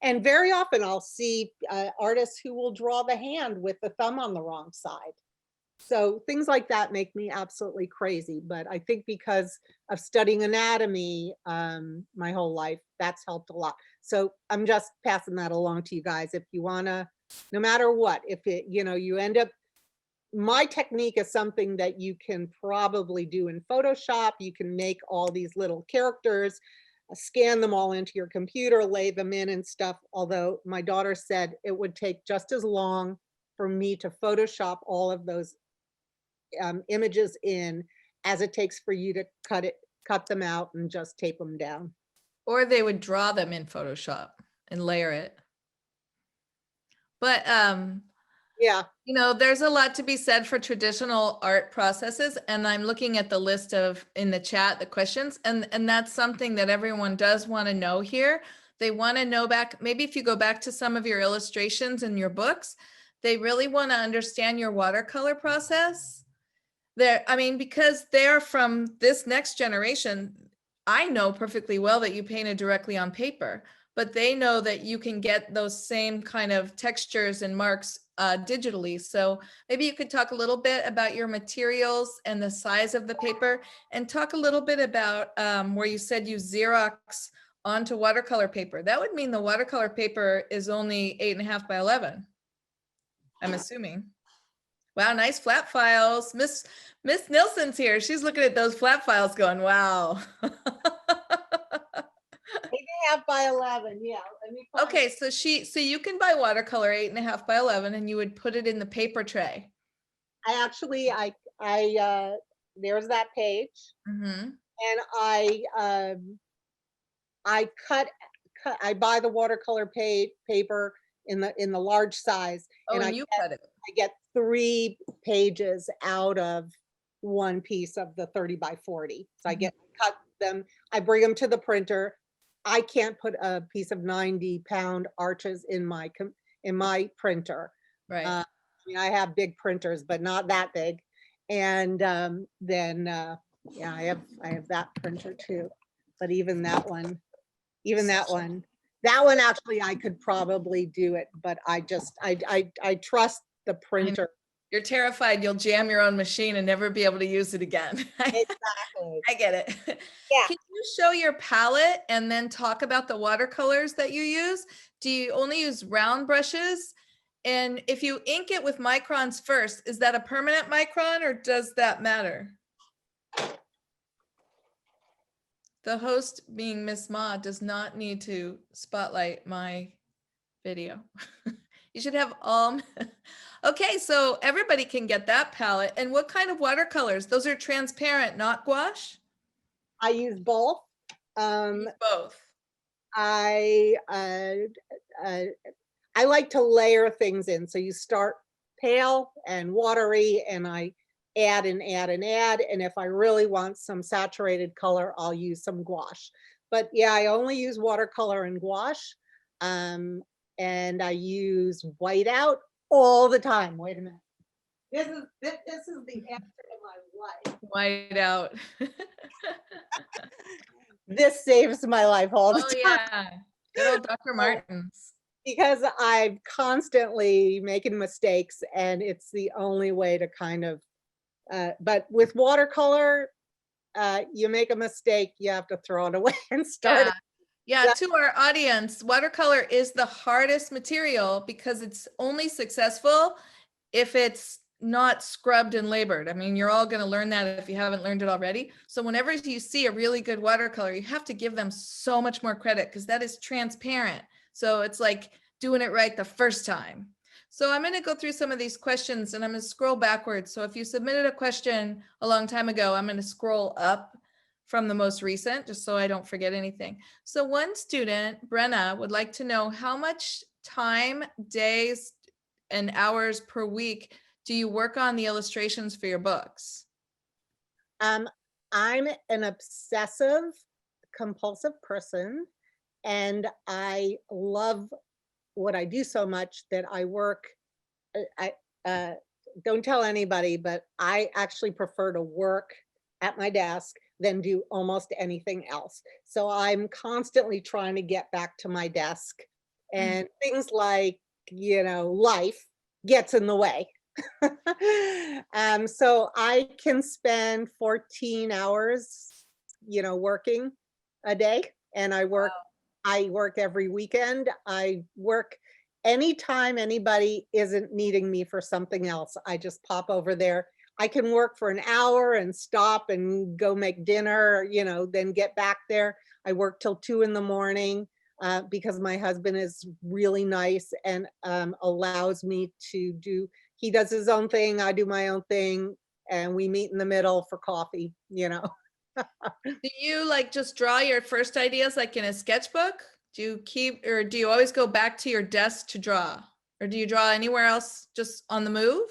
And very often I'll see artists who will draw the hand with the thumb on the wrong side. So things like that make me absolutely crazy. But I think because of studying anatomy my whole life, that's helped a lot. So I'm just passing that along to you guys. If you want to, no matter what, if you end up, my technique is something that you can probably do in Photoshop. You can make all these little characters, scan them all into your computer, lay them in and stuff. Although my daughter said it would take just as long for me to Photoshop all of those images in as it takes for you to cut them out and just tape them down. Or they would draw them in Photoshop and layer it. But yeah, there's a lot to be said for traditional art processes. And I'm looking at the list in the chat, the questions, and that's something that everyone does want to know here. They want to know maybe if you go back to some of your illustrations in your books, they really want to understand your watercolor process. Because they're from this next generation, I know perfectly well that you painted directly on paper, but they know that you can get those same kind of textures and marks digitally. So maybe you could talk a little bit about your materials and the size of the paper, and talk a little bit about where you said you Xerox onto watercolor paper. That would mean the watercolor paper is only 8.5 by 11. I'm assuming. Wow, nice flat files. Miss Nilsson's here. She's looking at those flat files going, wow. 8.5 by 11. Yeah. Okay, so you can buy watercolor 8.5 by 11, and you would put it in the paper tray. I actually, there's that page. Mm-hmm. And I buy the watercolor paper in the large size. Oh, and you cut it. I get 3 pages out of one piece of the 30 by 40. So I cut them, I bring them to the printer. I can't put a piece of 90-pound arches in my printer. Right. I have big printers, but not that big. And then I have that printer too. But even that one actually I could probably do it, but I trust the printer. You're terrified you'll jam your own machine and never be able to use it again. Exactly. I get it. Yeah. Can you show your palette and then talk about the watercolors that you use? Do you only use round brushes? And if you ink it with microns first, is that a permanent micron, or does that matter? The host, being Miss Ma, does not need to spotlight my video. You should have all. Okay, so everybody can get that palette. And what kind of watercolors? Those are transparent, not gouache? I use both. Both. I like to layer things in. So you start pale and watery, and I add and add and add. And if I really want some saturated color, I'll use some gouache. But yeah, I only use watercolor and gouache. And I use whiteout all the time. Wait a minute. This is the answer to my life. Whiteout. This saves my life all the time. Yeah. Good old Dr. Martens. because I'm constantly making mistakes, and it's the only way to kind of, but with watercolor, you make a mistake, you have to throw it away and start. Yeah. Yeah, to our audience, watercolor is the hardest material because it's only successful if it's not scrubbed and labored. I mean, you're all going to learn that if you haven't learned it already. So whenever you see a really good watercolor, you have to give them so much more credit because that is transparent. So it's like doing it right the first time. So I'm going to go through some of these questions and I'm going to scroll backwards. So if you submitted a question a long time ago, I'm going to scroll up from the most recent, just so I don't forget anything. So one student, Brenna, would like to know how much time, days, and hours per week do you work on the illustrations for your books? I'm an obsessive compulsive person, and I love what I do so much that I work, I don't tell anybody, but I actually prefer to work at my desk than do almost anything else. So I'm constantly trying to get back to my desk, and things like, life gets in the way. So I can spend 14 hours, working a day, and I work every weekend. I work anytime anybody isn't needing me for something else. I just pop over there. I can work for an hour and stop and go make dinner, then get back there. I work till 2 in the morning because my husband is really nice and allows me to do, he does his own thing, I do my own thing, and we meet in the middle for coffee. Do you like just draw your first ideas like in a sketchbook? Do you keep, or do you always go back to your desk to draw? Or do you draw anywhere else just on the move?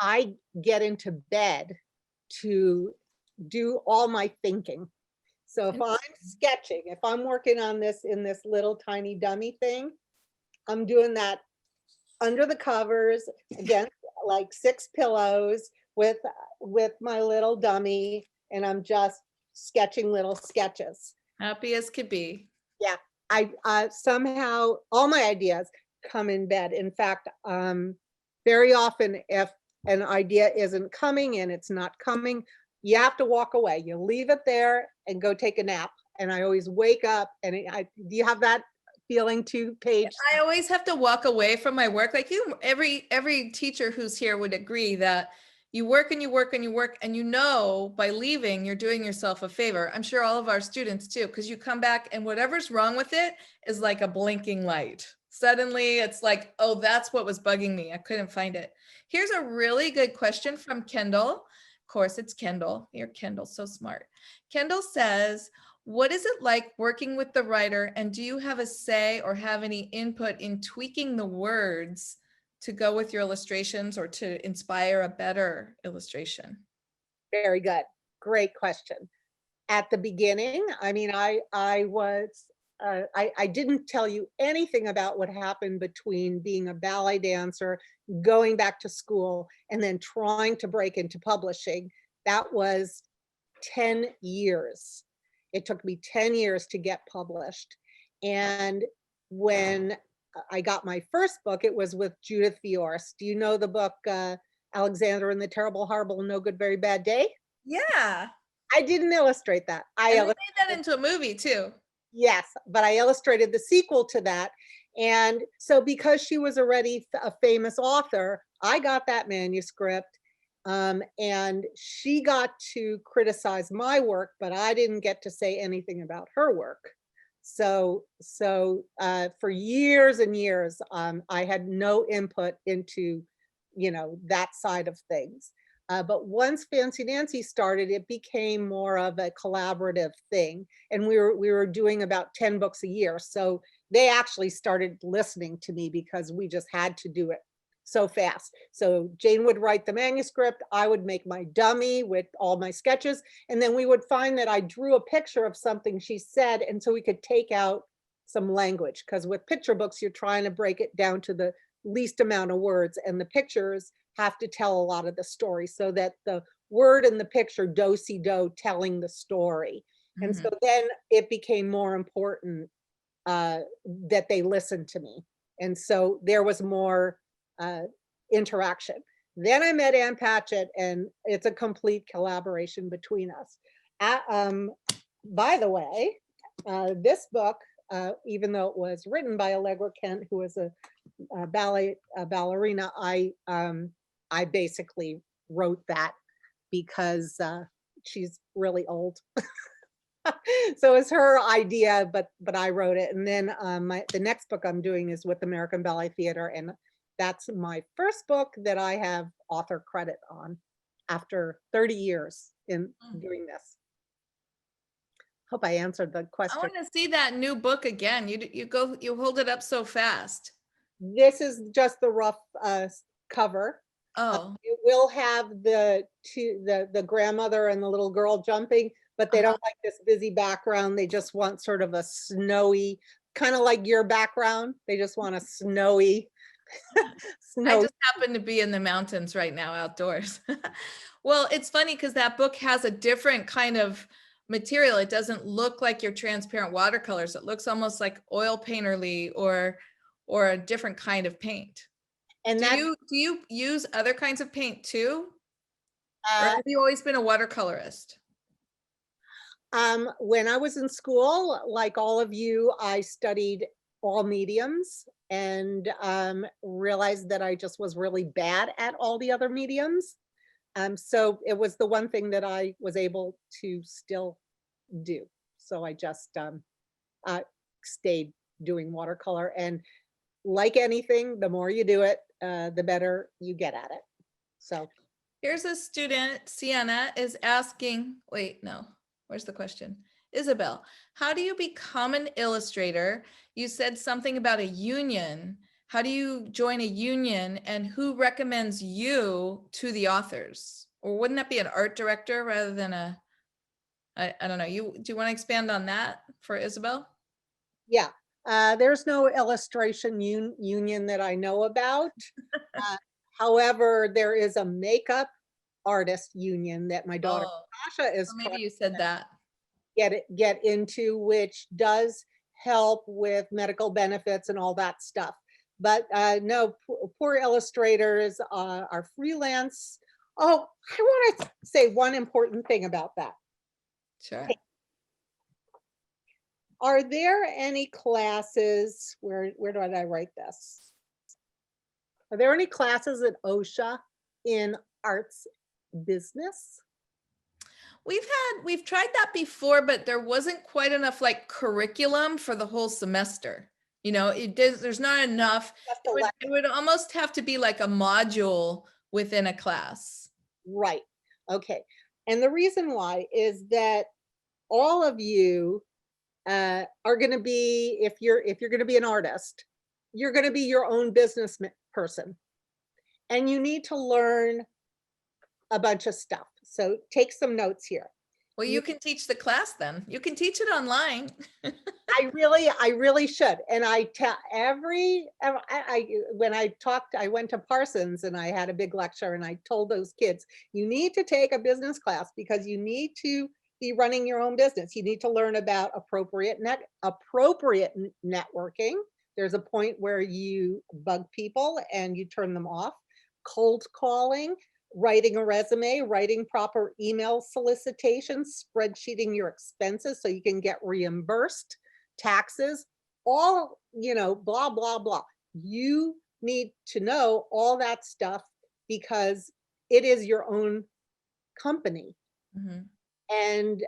I get into bed to do all my thinking. So if I'm sketching, if I'm working on this in this little tiny dummy thing, I'm doing that under the covers against like 6 pillows with my little dummy, and I'm just sketching little sketches. Happy as could be. Yeah, I somehow all my ideas come in bed. In fact, very often if an idea isn't coming and it's not coming, you have to walk away. You leave it there and go take a nap. And I always wake up and do you have that feeling too, Paige? I always have to walk away from my work. Like every teacher who's here would agree that you work and you work and you work, and by leaving, you're doing yourself a favor. I'm sure all of our students too, because you come back and whatever's wrong with it is like a blinking light. Suddenly it's like, oh, that's what was bugging me. I couldn't find it. Here's a really good question from Kendall. Of course, it's Kendall. You're Kendall, so smart. Kendall says, what is it like working with the writer, and do you have a say or have any input in tweaking the words to go with your illustrations or to inspire a better illustration? Very good. Great question. At the beginning, I mean, I didn't tell you anything about what happened between being a ballet dancer, going back to school, and then trying to break into publishing. That was 10 years. It took me 10 years to get published. And when I got my first book, it was with Judith Viorst. Do you know the book, Alexander and the Terrible, Horrible, No Good, Very Bad Day? Yeah. I didn't illustrate that. And they made that into a movie too. Yes, but I illustrated the sequel to that. And so because she was already a famous author, I got that manuscript, and she got to criticize my work, but I didn't get to say anything about her work. So for years and years, I had no input into, that side of things. But once Fancy Nancy started, it became more of a collaborative thing. And we were doing about 10 books a year. So they actually started listening to me because we just had to do it so fast. So Jane would write the manuscript, I would make my dummy with all my sketches, and then we would find that I drew a picture of something she said, and so we could take out some language, because with picture books, you're trying to break it down to the least amount of words, and the pictures have to tell a lot of the story so that the word in the picture do-si-do telling the story. And so then it became more important that they listened to me. And so there was more interaction. Then I met Ann Patchett, and it's a complete collaboration between us. By the way, this book, even though it was written by Allegra Kent, who was a ballerina, I basically wrote that because she's really old. So it's her idea, but I wrote it. And then the next book I'm doing is with American Ballet Theater, and that's my first book that I have author credit on after 30 years in doing this. Hope I answered the I question. want to see that new book again. You hold it up so fast. This is just the rough cover. Oh, It will have the grandmother and the little girl jumping, but they don't like this busy background. They just want sort of a snowy, kind of like your background. They just want a snowy. I just happen to be in the mountains right now outdoors. Well, it's funny because that book has a different kind of material. It doesn't look like your transparent watercolors. It looks almost like oil painterly or a different kind of paint. And do you use other kinds of paint too? Or have you always been a watercolorist? When I was in school, like all of you, I studied all mediums and realized that I just was really bad at all the other mediums. So it was the one thing that I was able to still do. So I just stayed doing watercolor. And like anything, the more you do it, the better you get at it. So here's a student, Sienna, is asking, wait, no, where's the question? Isabel, how do you become an illustrator? You said something about a union. How do you join a union, and who recommends you to the authors? Or wouldn't that be an art director rather than I don't know. Do you want to expand on that for Isabel? Yeah, there's no illustration union that I know about. However, there is a makeup artist union that my daughter Sasha is maybe you said that. Get into, which does help with medical benefits and all that stuff. But no, poor illustrators are freelance. Oh, I want to say one important thing about that. Sure. Are there any classes, where did I write this? Are there any classes at OSHA in arts business? We've tried that before, but there wasn't quite enough like curriculum for the whole semester. You know, there's not enough. It would almost have to be like a module within a class. Right. Okay. And the reason why is that all of you are going to be, if you're going to be an artist, you're going to be your own business person, and you need to learn a bunch of stuff. So take some notes here. Well, you can teach the class then. You can teach it online. I really should. And I tell when I went to Parsons and I had a big lecture, and I told those kids, you need to take a business class because you need to be running your own business. You need to learn about appropriate networking. There's a point where you bug people and you turn them off. Cold calling, writing a resume, writing proper email solicitations, spreadsheeting your expenses so you can get reimbursed, taxes, all, blah, blah, blah. You need to know all that stuff because it is your own company. Mm-hmm. And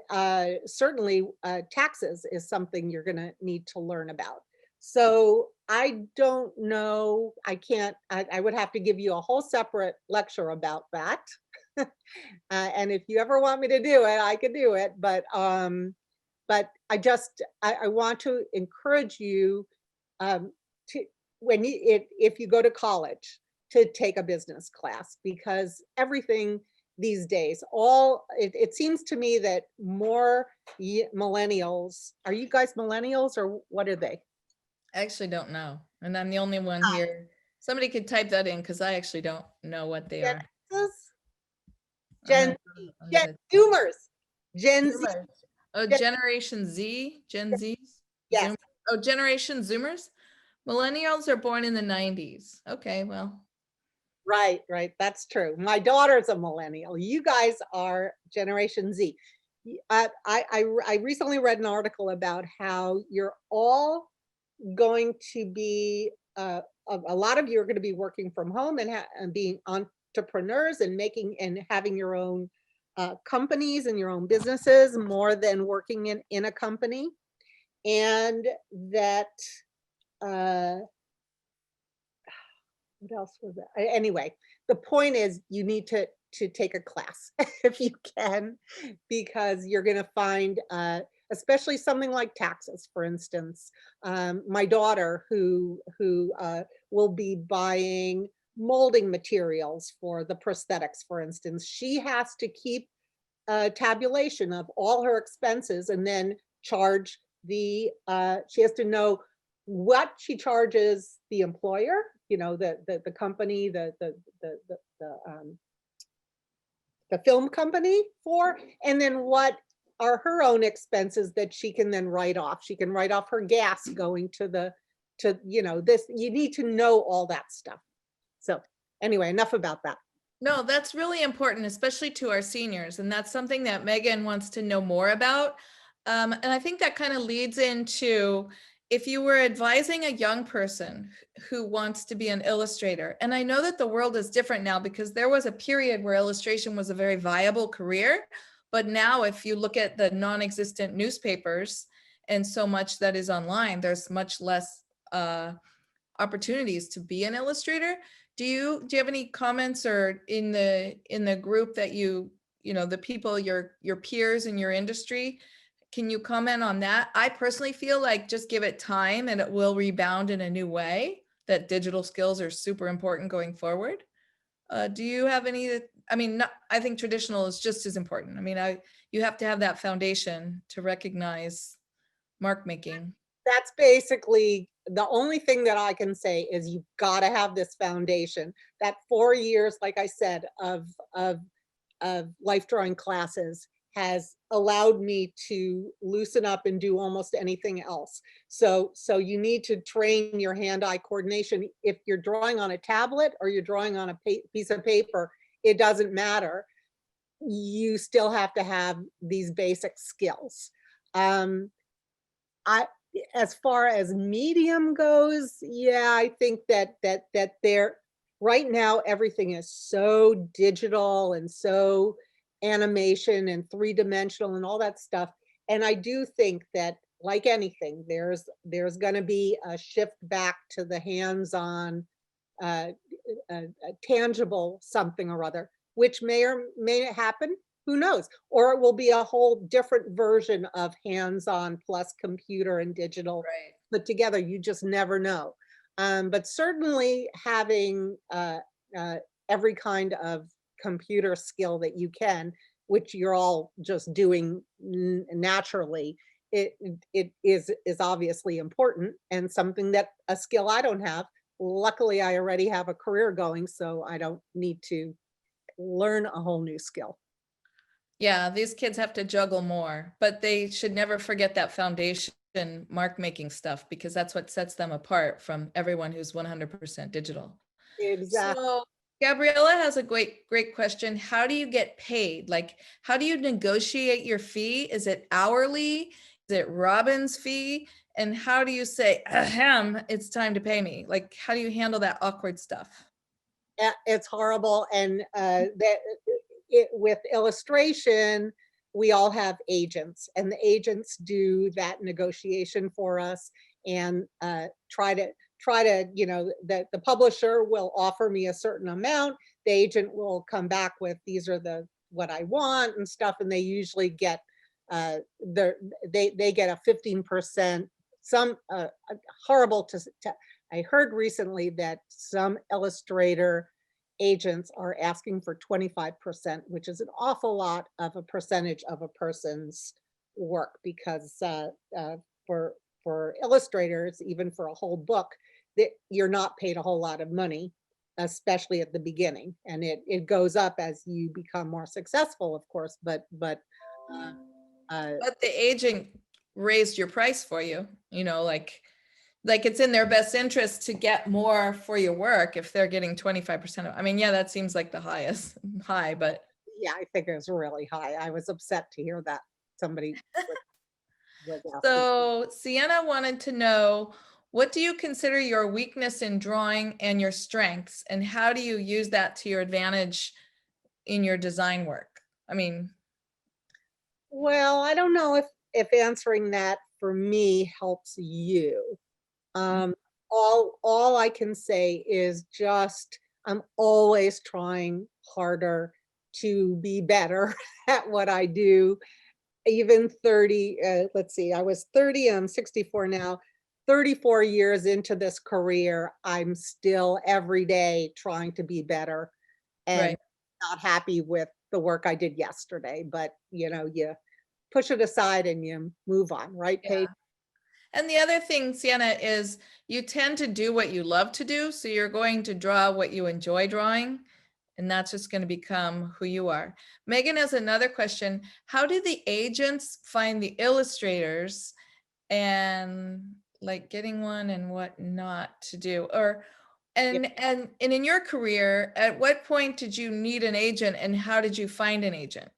certainly taxes is something you're going to need to learn about. So I don't know, I would have to give you a whole separate lecture about that. And if you ever want me to do it, I could do it. But I want to encourage you if you go to college, to take a business class, because everything these days, it seems to me that more millennials, are you guys millennials or what are they? I actually don't know. And I'm the only one here. Somebody could type that in because I actually don't know what they are. Zoomers. Gen Z. Oh, Generation Z? Gen Zs? Yes. Oh, Generation Zoomers? Millennials are born in the 90s. Okay, well. Right, right. That's true. My daughter's a millennial. You guys are Generation Z. I recently read an article about how you're all going to be, a lot of you are going to be working from home and being entrepreneurs and making and having your own companies and your own businesses more than working in a company. And that, what else was it? Anyway, the point is you need to take a class if you can, because you're going to find, especially something like taxes, for instance. My daughter, who will be buying molding materials for the prosthetics, for instance, she has to keep a tabulation of all her expenses and then charge the, she has to know what she charges the employer, you know, the company, the film company for, and then what are her own expenses that she can then write off. She can write off her gas going to you know, this, you need to know all that stuff. So anyway, enough about that. No, that's really important, especially to our seniors. And that's something that Megan wants to know more about. And I think that kind of leads into, if you were advising a young person who wants to be an illustrator, and I know that the world is different now because there was a period where illustration was a very viable career. But now if you look at the non-existent newspapers and so much that is online, there's much less opportunities to be an illustrator. Do you have any comments, or in the group that you know, the people, your peers in your industry, can you comment on that? I personally feel like just give it time and it will rebound in a new way, that digital skills are super important going forward. Do you have any, I mean, I think traditional is just as important. I mean, you have to have that foundation to recognize mark making. That's basically the only thing that I can say is you've got to have this foundation. That 4 years, like I said, of life drawing classes has allowed me to loosen up and do almost anything else. So you need to train your hand-eye coordination. If you're drawing on a tablet or you're drawing on a piece of paper, it doesn't matter. You still have to have these basic skills. As far as medium goes, yeah, I think that there right now everything is so digital and so animation and three-dimensional and all that stuff. And I do think that, like anything, there's going to be a shift back to the hands-on, a tangible something or other, which may or may not happen. Who knows? Or it will be a whole different version of hands-on plus computer and digital put together. You just never know. But certainly having every kind of computer skill that you can, which you're all just doing naturally, it is obviously important, and something that a skill I don't have. Luckily, I already have a career going, so I don't need to learn a whole new skill. Yeah, these kids have to juggle more, but they should never forget that foundation mark making stuff, because that's what sets them apart from everyone who's 100% digital. Exactly. So Gabriella has a great question. How do you get paid? Like, how do you negotiate your fee? Is it hourly? Is it Robin's fee? And how do you say, ahem, it's time to pay me? Like, how do you handle that awkward stuff? It's horrible. And with illustration, we all have agents, and the agents do that negotiation for us and try to, you know, that the publisher will offer me a certain amount. The agent will come back with, these are what I want and stuff. And they usually get, they get a 15%, some horrible I heard recently that some illustrator agents are asking for 25%, which is an awful lot of a percentage of a person's work, because for illustrators, even for a whole book, that you're not paid a whole lot of money, especially at the beginning, and it goes up as you become more successful, of course. But the agent raised your price for you, you know, like it's in their best interest to get more for your work if they're getting 25% of, I mean, yeah, that seems like the highest high, but Yeah, I think it was really high. I was upset to hear that somebody was asking. so Sienna wanted to know, what do you consider your weakness in drawing and your strengths, and how do you use that to your advantage in your design work? I mean, Well, I don't know if answering that for me helps you. Um, all I can say is just I'm always trying harder to be better at what I do. Even 30, let's see, I was 30, I'm 64 now. 34 years into this career, I'm still every day trying to be better and right. not happy with the work I did yesterday. But you know, you push it aside and you move on, right, Yeah. Paige? And the other thing, Sienna, is you tend to do what you love to do. So you're going to draw what you enjoy drawing, and that's just going to become who you are. Megan has another question. How do the agents find the illustrators, and like getting one and what not to do? Or and in your career, at what point did you need an agent, and how did you find an agent?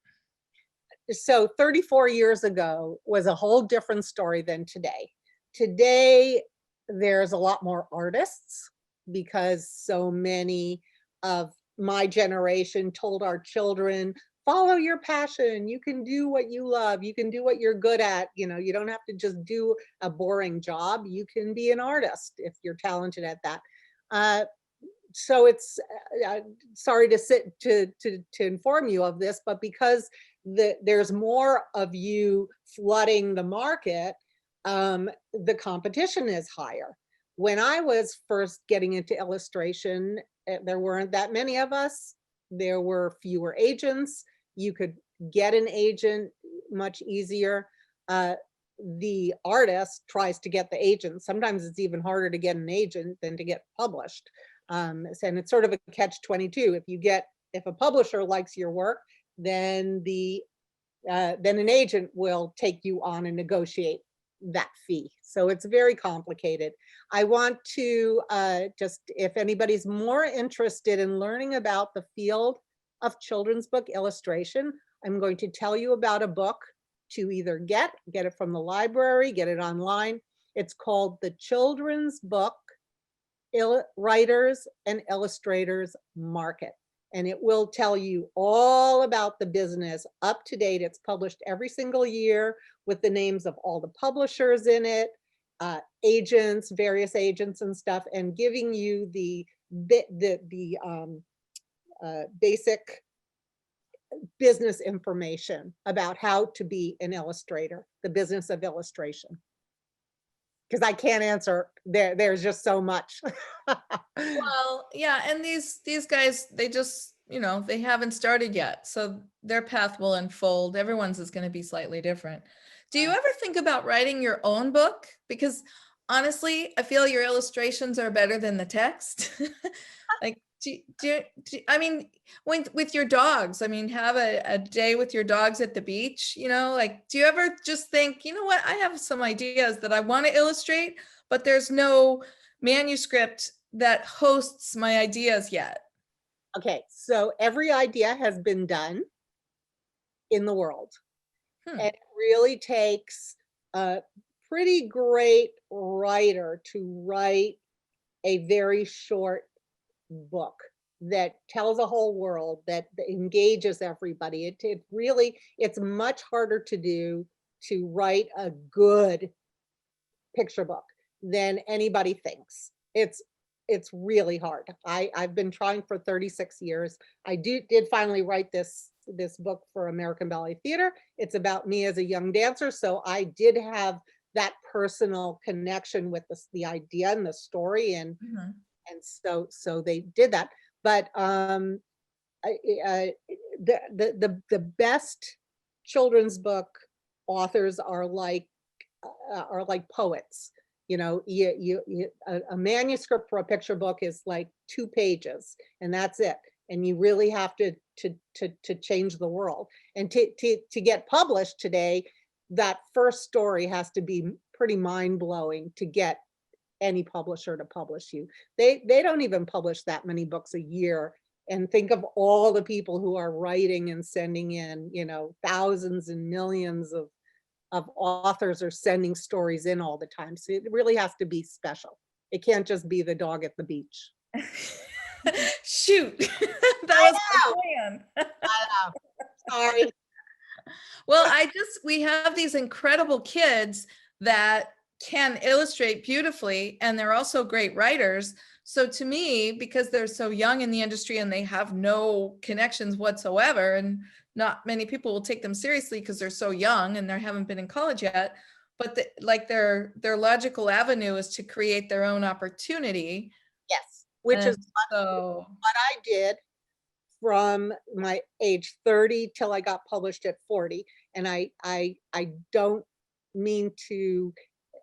So 34 years ago was a whole different story than today. Today, there's a lot more artists because so many of my generation told our children, follow your passion. You can do what you love. You can do what you're good at. You know, you don't have to just do a boring job. You can be an artist if you're talented at that. Uh, so it's sorry to inform you of this, but because there's more of you flooding the market, the competition is higher. When I was first getting into illustration, there weren't that many of us. There were fewer agents. You could get an agent much easier. The artist tries to get the agent. Sometimes it's even harder to get an agent than to get published. And it's sort of a catch-22. If a publisher likes your work, then then an agent will take you on and negotiate that fee. So it's very complicated. I want to just, if anybody's more interested in learning about the field of children's book illustration, I'm going to tell you about a book to either get it from the library, get it online. It's called The Children's Book Writers and Illustrators Market. And it will tell you all about the business up to date. It's published every single year with the names of all the publishers in it, agents, various agents and stuff, and giving you the basic business information about how to be an illustrator, the business of illustration. Because I can't answer, there's just so much. Well, yeah, and these guys, they just, you know, they haven't started yet, so their path will unfold. Everyone's is going to be slightly different. Do you ever think about writing your own book? Because honestly, I feel your illustrations are better than the text. Like, I mean, with your dogs, I mean, have a day with your dogs at the beach, you know, like, do you ever just think, you know what, I have some ideas that I want to illustrate, but there's no manuscript that hosts my ideas yet? Okay, so every idea has been done in the world. And it really takes a pretty great writer to write a very short book that tells a whole world, that engages everybody. It really, it's much harder to do to write a good picture book than anybody thinks. It's really hard. I've been trying for 36 years. I did finally write this book for American Ballet Theater. It's about me as a young dancer. So I did have that personal connection with the idea and the story, and so they did that. But the best children's book authors are like poets. You know, a manuscript for a picture book is like 2 pages, and that's it. And you really have to change the world. And to get published today, that first story has to be pretty mind-blowing to get any publisher to publish you. They don't even publish that many books a year. And think of all the people who are writing and sending in, you know, thousands and millions of authors are sending stories in all the time. So it really has to be special. It can't just be the dog at the beach. Shoot, that I was know. my plan. I know. Sorry. Well, we have these incredible kids that can illustrate beautifully, and they're also great writers. So to me, because they're so young in the industry and they have no connections whatsoever, and not many people will take them seriously because they're so young and they haven't been in college yet, but like their logical avenue is to create their own opportunity. Yes, which is so what I did from my age 30 till I got published at 40. And I don't mean to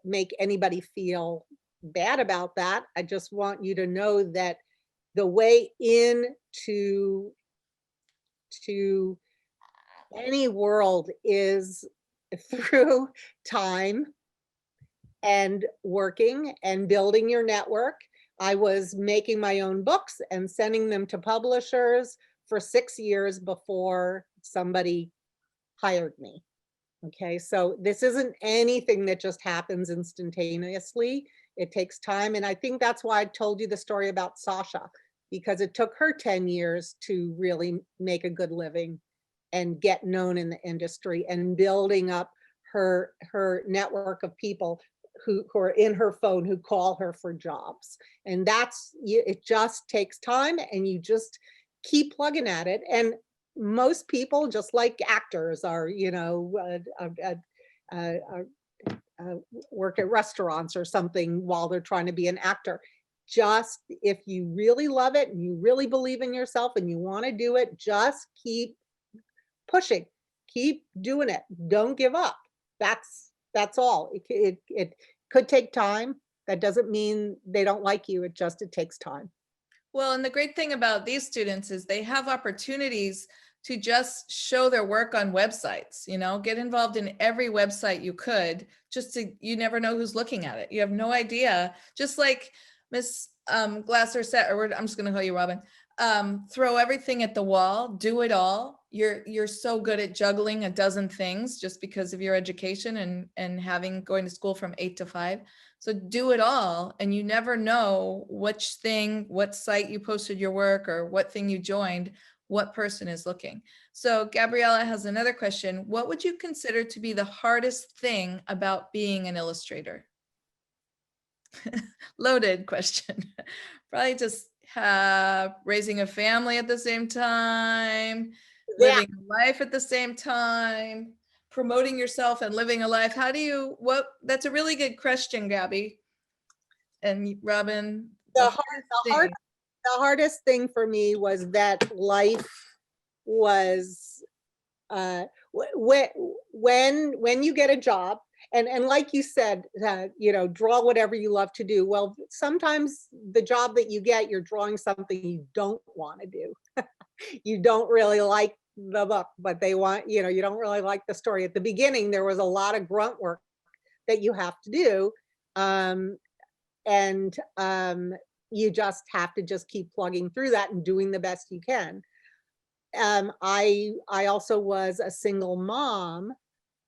make anybody feel bad about that. I just want you to know that the way into any world is through time and working and building your network. I was making my own books and sending them to publishers for 6 years before somebody hired me. Okay, so this isn't anything that just happens instantaneously. It takes time. And I think that's why I told you the story about Sasha, because it took her 10 years to really make a good living and get known in the industry, and building up her network of people who are in her phone who call her for jobs. And it just takes time, and you just keep plugging at it. And most people, just like actors, are, you know, work at restaurants or something while they're trying to be an actor. Just, if you really love it and you really believe in yourself and you want to do it, just keep pushing, keep doing it. Don't give up. That's all. It could take time. That doesn't mean they don't like you. It takes time. well, and the great thing about these students is they have opportunities to just show their work on websites, you know, get involved in every website you could, you never know who's looking at it. You have no idea. Just like Miss Glasser said, or I'm just going to call you Robin, throw everything at the wall, do it all. You're so good at juggling a dozen things just because of your education and going to school from 8 to 5. So do it all, and you never know what site you posted your work or what thing you joined, what person is looking. So Gabriella has another question. What would you consider to be the hardest thing about being an illustrator? Loaded question. Probably just raising a family at the same time, living life at the same time, promoting yourself and living a life. That's a really good question, Gabby. And Robin, The hardest thing for me was that life was when you get a job, and like you said, you know, draw whatever you love to do. Well, sometimes the job that you get, you're drawing something you don't want to do. You don't really like the book, but they want, you know, you don't really like the story. At the beginning, there was a lot of grunt work that you have to do. You just have to just keep plugging through that and doing the best you can. I also was a single mom,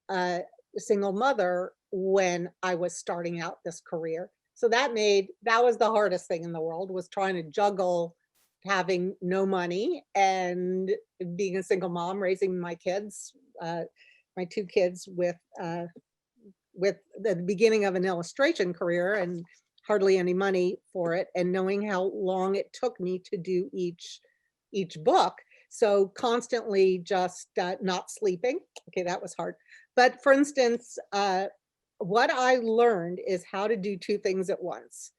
a single mother when I was starting out this career. So that was the hardest thing in the world, was trying to juggle having no money and being a single mom, raising my kids, my 2 kids with the beginning of an illustration career and hardly any money for it, and knowing how long it took me to do each book. So constantly just not sleeping. Okay, that was hard. But for instance, what I learned is how to do 2 things at once,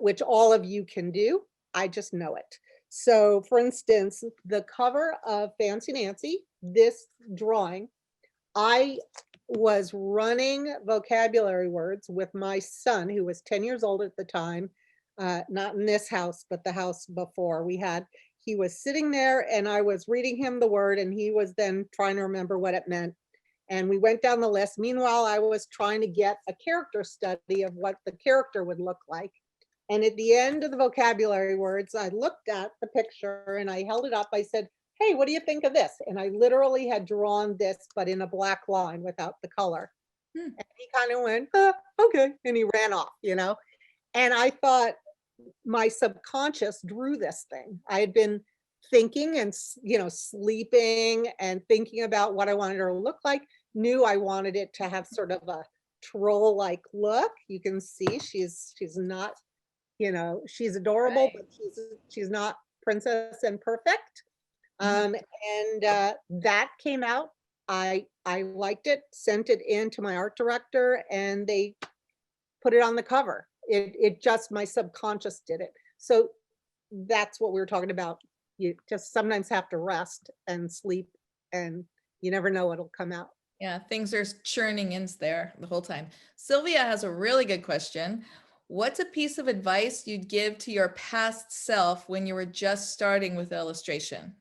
which all of you can do. I just know it. So for instance, the cover of Fancy Nancy, this drawing, I was running vocabulary words with my son, who was 10 years old at the time, not in this house, but the house before. He was sitting there and I was reading him the word, and he was then trying to remember what it meant. And we went down the list. Meanwhile, I was trying to get a character study of what the character would look like. And at the end of the vocabulary words, I looked at the picture and I held it up. I said, hey, what do you think of this? And I literally had drawn this, but in a black line without the color. And he kind of went, okay. And he ran off, And I thought my subconscious drew this thing. I had been thinking and, sleeping and thinking about what I wanted her to look like, knew I wanted it to have sort of a troll-like look. You can see she's not, she's adorable, Right. but she's not princess and perfect. And that came out. I liked it, sent it in to my art director, and they put it on the cover. It just, my subconscious did it. So that's what we were talking about. You just sometimes have to rest and sleep, and you never know what'll come out. Yeah, things are churning in there the whole time. Sylvia has a really good question. What's a piece of advice you'd give to your past self when you were just starting with illustration?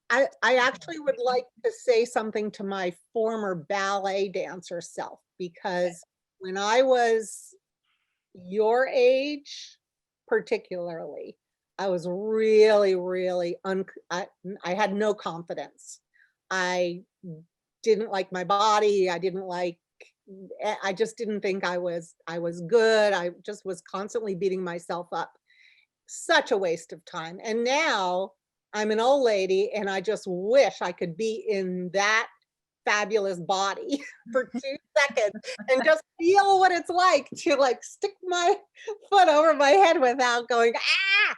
I actually would like to say something to my former ballet dancer self, because when I was your age, particularly, I was really, really, I had no confidence. I didn't like my body. I just didn't think I was good. I just was constantly beating myself up. Such a waste of time. And now I'm an old lady and I just wish I could be in that fabulous body for 2 seconds and just feel what it's like to stick my foot over my head without going, ah!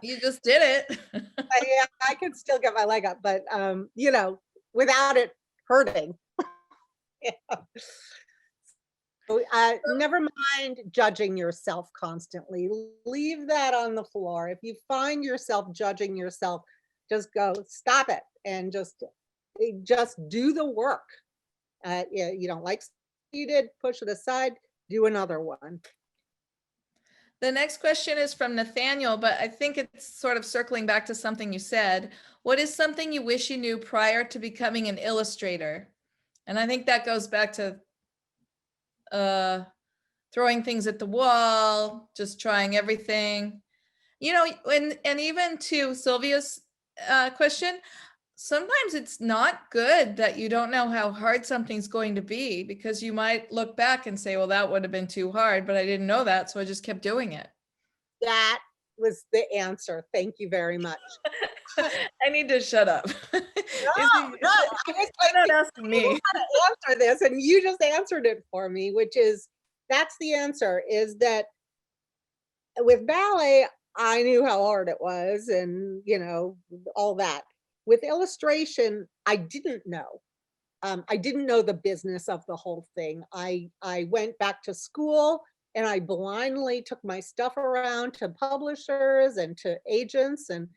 You just did it. Yeah, I could still get my leg up, but without it hurting. So, never mind judging yourself constantly. Leave that on the floor. If you find yourself judging yourself, just go, stop it, and just do the work. You don't like you did, push it aside, do another one. The next question is from Nathaniel, but I think it's sort of circling back to something you said. What is something you wish you knew prior to becoming an illustrator? And I think that goes back to throwing things at the wall, just trying everything. And even to Sylvia's question, sometimes it's not good that you don't know how hard something's going to be, because you might look back and say, well, that would have been too hard, but I didn't know that, so I just kept doing it. That was the answer. Thank you very much. I need to shut up. No, I was not asking me. Answer this, and you just answered it for me, which is, that's the answer, is that with ballet, I knew how hard it was and, all that. With illustration, I didn't know. I didn't know the business of the whole thing. I went back to school and I blindly took my stuff around to publishers and to agents and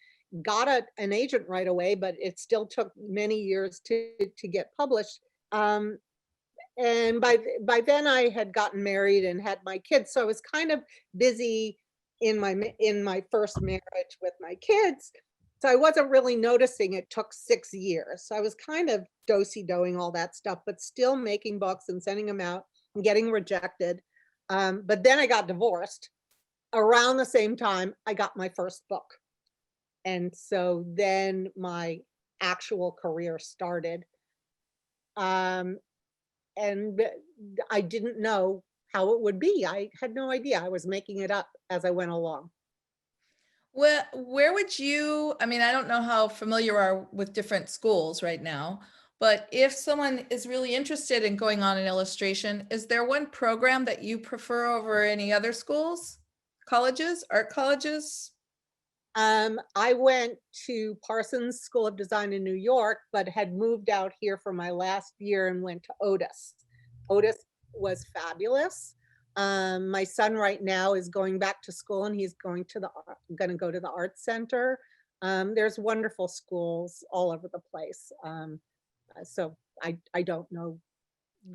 got an agent right away, but it still took many years to get published. And by then I had gotten married and had my kids, so I was kind of busy in my first marriage with my kids. So I wasn't really noticing it took 6 years. So I was kind of do-si-doing all that stuff, but still making books and sending them out and getting rejected. But then I got divorced. Around the same time, I got my first book. And so then my actual career started. And I didn't know how it would be. I had no idea. I was making it up as I went along. Well, where would you, I mean, I don't know how familiar you are with different schools right now, but if someone is really interested in going on an illustration, is there one program that you prefer over any other schools, colleges, art colleges? I went to Parsons School of Design in New York, but had moved out here for my last year and went to Otis. Otis was fabulous. My son right now is going back to school and he's going to go to the art center. There's wonderful schools all over the place. So I don't know.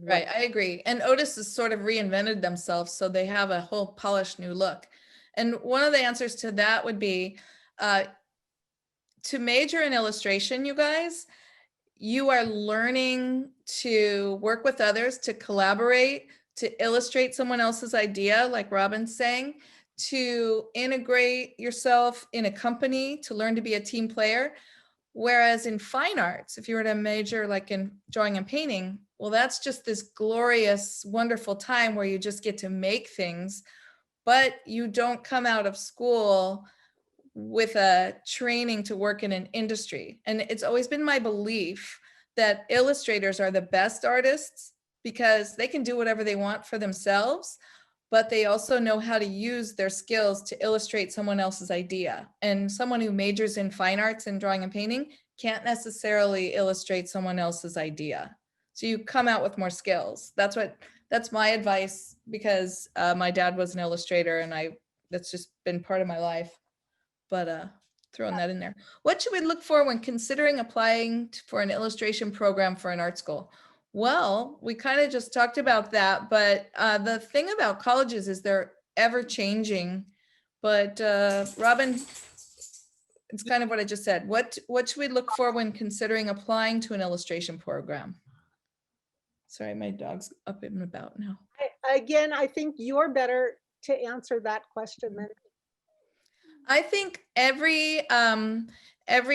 Right, I agree. And Otis has sort of reinvented themselves, so they have a whole polished new look. And one of the answers to that would be to major in illustration, you guys, you are learning to work with others, to collaborate, to illustrate someone else's idea, like Robin's saying, to integrate yourself in a company, to learn to be a team player. Whereas in fine arts, if you were to major like in drawing and painting, well, that's just this glorious, wonderful time where you just get to make things, but you don't come out of school with a training to work in an industry. And it's always been my belief that illustrators are the best artists because they can do whatever they want for themselves, but they also know how to use their skills to illustrate someone else's idea. And someone who majors in fine arts and drawing and painting can't necessarily illustrate someone else's idea. So you come out with more skills. That's my advice, because my dad was an illustrator and that's just been part of my life. But throwing that in there. What should we look for when considering applying for an illustration program for an art school? Well, we kind of just talked about that, but the thing about colleges is they're ever changing. But Robin, it's kind of what I just said. What should we look for when considering applying to an illustration program? Sorry, my dog's up and about now. Again, I think you're better to answer that question than I think every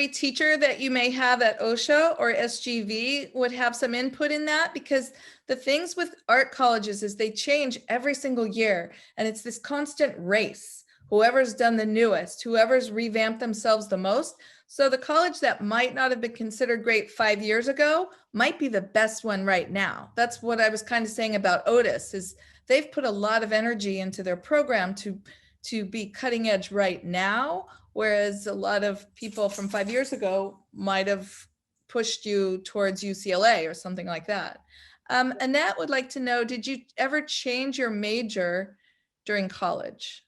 teacher that you may have at OSHA or SGV would have some input in that, because the things with art colleges is they change every single year, and it's this constant race. Whoever's done the newest, whoever's revamped themselves the most. So the college that might not have been considered great 5 years ago might be the best one right now. That's what I was kind of saying about Otis, is they've put a lot of energy into their program to be cutting edge right now, whereas a lot of people from 5 years ago might have pushed you towards UCLA or something like that. Annette would like to know, did you ever change your major during college?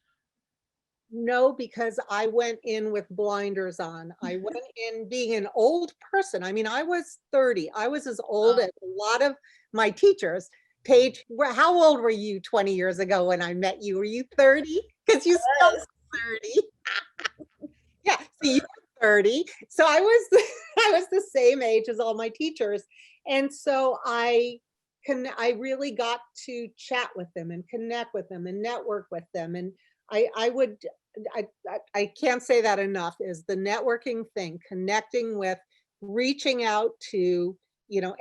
no, because I went in with blinders on. I went in being an old person. I mean, I was 30. I was as old as a lot of my teachers. Paige, how old were you 20 years ago when I met you? Were you 30? Because you still 30. Yeah, so you were 30. So I was I was the same age as all my teachers. And so I really got to chat with them and connect with them and network with them. And I can't say that enough, is the networking thing, connecting with, reaching out to,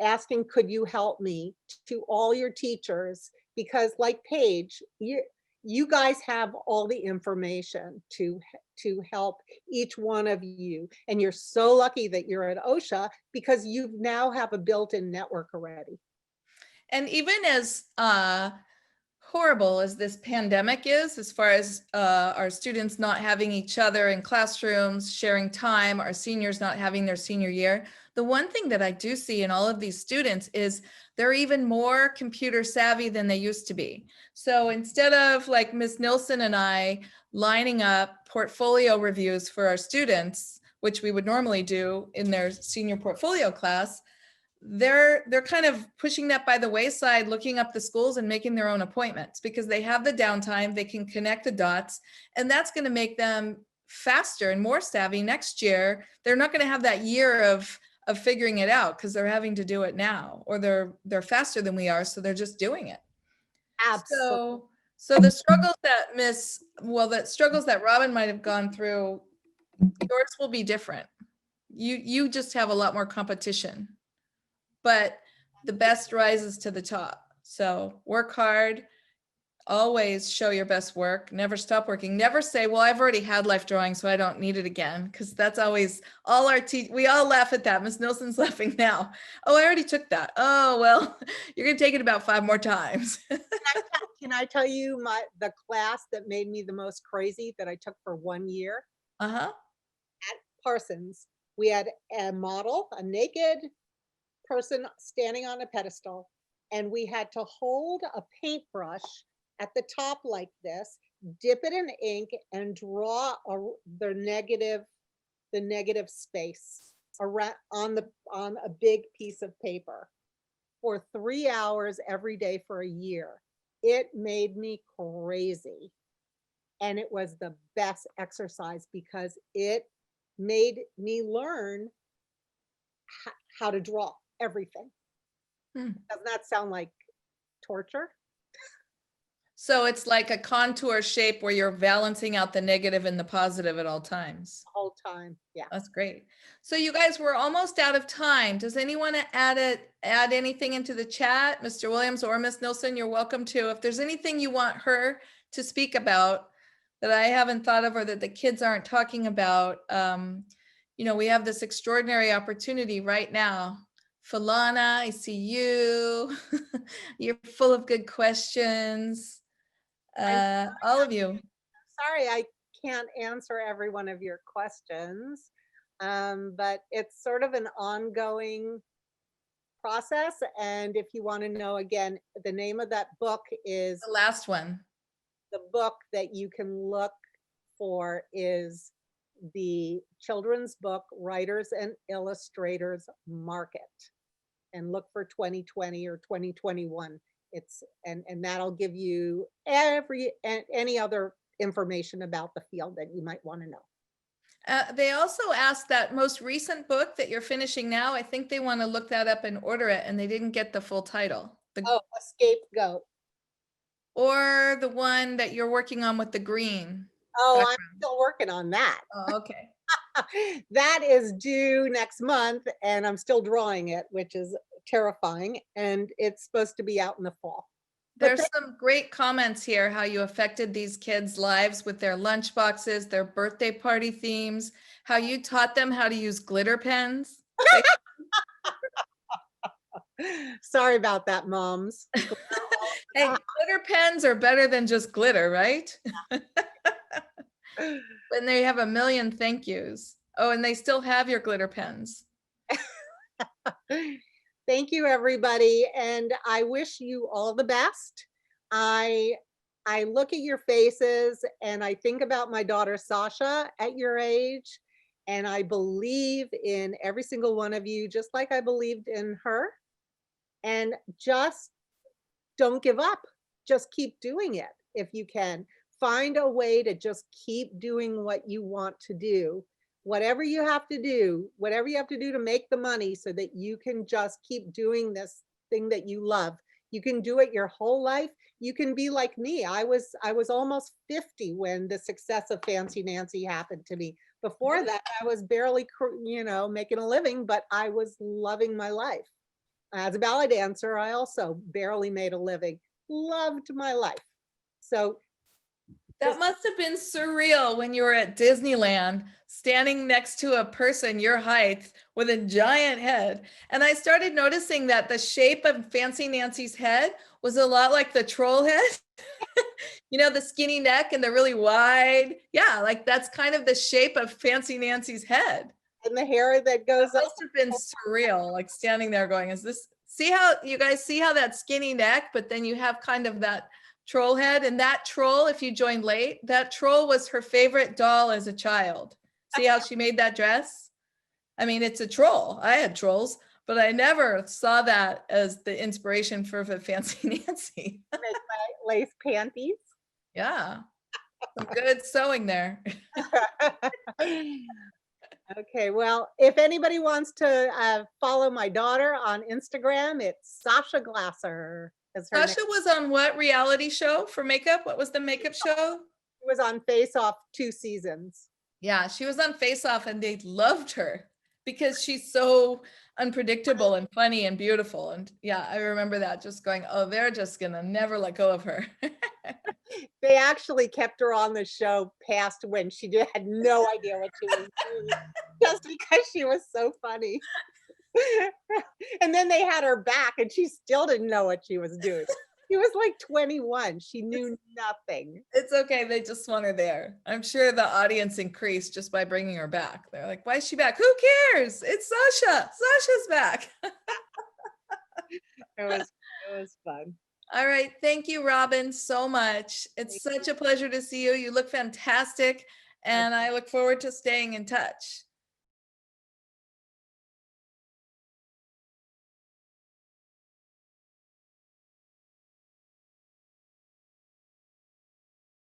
asking, could you help me, to all your teachers, because like Paige, you guys have all the information to help each one of you. And you're so lucky that you're at OSHA, because you now have a built-in network already. And even as horrible as this pandemic is, as far as our students not having each other in classrooms, sharing time, our seniors not having their senior year, the one thing that I do see in all of these students is they're even more computer savvy than they used to be. So instead of like Ms. Nilsson and I lining up portfolio reviews for our students, which we would normally do in their senior portfolio class, they're kind of pushing that by the wayside, looking up the schools and making their own appointments, because they have the downtime, they can connect the dots, and that's going to make them faster and more savvy next year. They're not going to have that year of figuring it out, because they're having to do it now, or they're faster than we are, so they're just doing it. Absolutely. So the struggles that struggles that Robin might have gone through, yours will be different. You just have a lot more competition. But the best rises to the top. So work hard, always show your best work, never stop working, never say, well, I've already had life drawing, so I don't need it again. Because that's always we all laugh at that. Ms. Nilsson's laughing now. Oh, I already took that. Oh, well, you're going to take it about 5 more times. Can I tell you the class that made me the most crazy, that I took for 1 year? Uh-huh. At Parsons, we had a model, a naked person standing on a pedestal, and we had to hold a paintbrush at the top like this, dip it in ink, and draw the negative space around on a big piece of paper for 3 hours every day for a year. It made me crazy, and it was the best exercise, because it made me learn how to draw everything. Doesn't that sound like torture? So it's like a contour shape where you're balancing out the negative and the positive at all times. The whole time. Yeah. That's great. So you guys, we're almost out of time. Does anyone add anything into the chat? Mr. Williams or Miss Nilsson, you're welcome to. If there's anything you want her to speak about that I haven't thought of or that the kids aren't talking about, you know, we have this extraordinary opportunity right now. Falana, I see you. You're full of good questions. All of you. Sorry, I can't answer every one of your questions, but it's sort of an ongoing process. And if you want to know, again, the name of that book is, The last one. the book that you can look for is the children's book Writers and Illustrators Market, and look for 2020 or 2021. It's and that'll give you any other information about the field that you might want to know. They also asked that most recent book that you're finishing now. I think they want to look that up and order it, and they didn't get the full title. Oh, a scapegoat. Or the one that you're working on with the green. Oh, I'm background. still working on that. Oh, okay. That is due next month, and I'm still drawing it, which is terrifying. And it's supposed to be out in the fall. There's some great comments here, how you affected these kids' lives with their lunch boxes, their birthday party themes, how you taught them how to use glitter pens. Sorry about that, moms. Hey, glitter pens are better than just glitter, right? When they have a million thank yous. Oh, and they still have your glitter pens. Thank you, everybody, and I wish you all the best. I look at your faces and I think about my daughter Sasha at your age, and I believe in every single one of you, just like I believed in her. And just don't give up. Just keep doing it if you can. Find a way to just keep doing what you want to do. Whatever you have to do, whatever you have to do to make the money so that you can just keep doing this thing that you love. You can do it your whole life. You can be like me. I was almost 50 when the success of Fancy Nancy happened to me. Before that, I was barely, making a living, but I was loving my life. As a ballet dancer, I also barely made a living. Loved my life. So that must have been surreal when you were at Disneyland, standing next to a person your height with a giant head. And I started noticing that the shape of Fancy Nancy's head was a lot like the troll head. You know, the skinny neck and the really wide. Yeah, like that's kind of the shape of Fancy Nancy's head. And the hair that goes up. Must have been surreal, like standing there going, is this, see how you guys see how that skinny neck, but then you have kind of that troll head. And that troll, if you joined late, that troll was her favorite doll as a child. See how she made that dress? I mean, it's a troll. I had trolls, but I never saw that as the inspiration for the Fancy Nancy. Make my lace panties. Yeah, some good sewing there. Okay, well, if anybody wants to follow my daughter on Instagram, it's Sasha Glasser. Sasha was on what reality show for makeup? What was the makeup show? She was on Face Off 2 seasons. Yeah, she was on Face Off and they loved her because she's so unpredictable and funny and beautiful. And yeah, I remember that, just going, oh, they're just gonna never let go of her. They actually kept her on the show past when she had no idea what she was doing, just because she was so funny. And then they had her back and she still didn't know what she was doing. She was like 21. She knew nothing. It's okay. They just want her there. I'm sure the audience increased just by bringing her back. They're like, why is she back? Who cares? It's Sasha. Sasha's back. It was fun. All right. Thank you, Robin, so much. It's such a pleasure to see you. You look fantastic. And I look forward to staying in touch.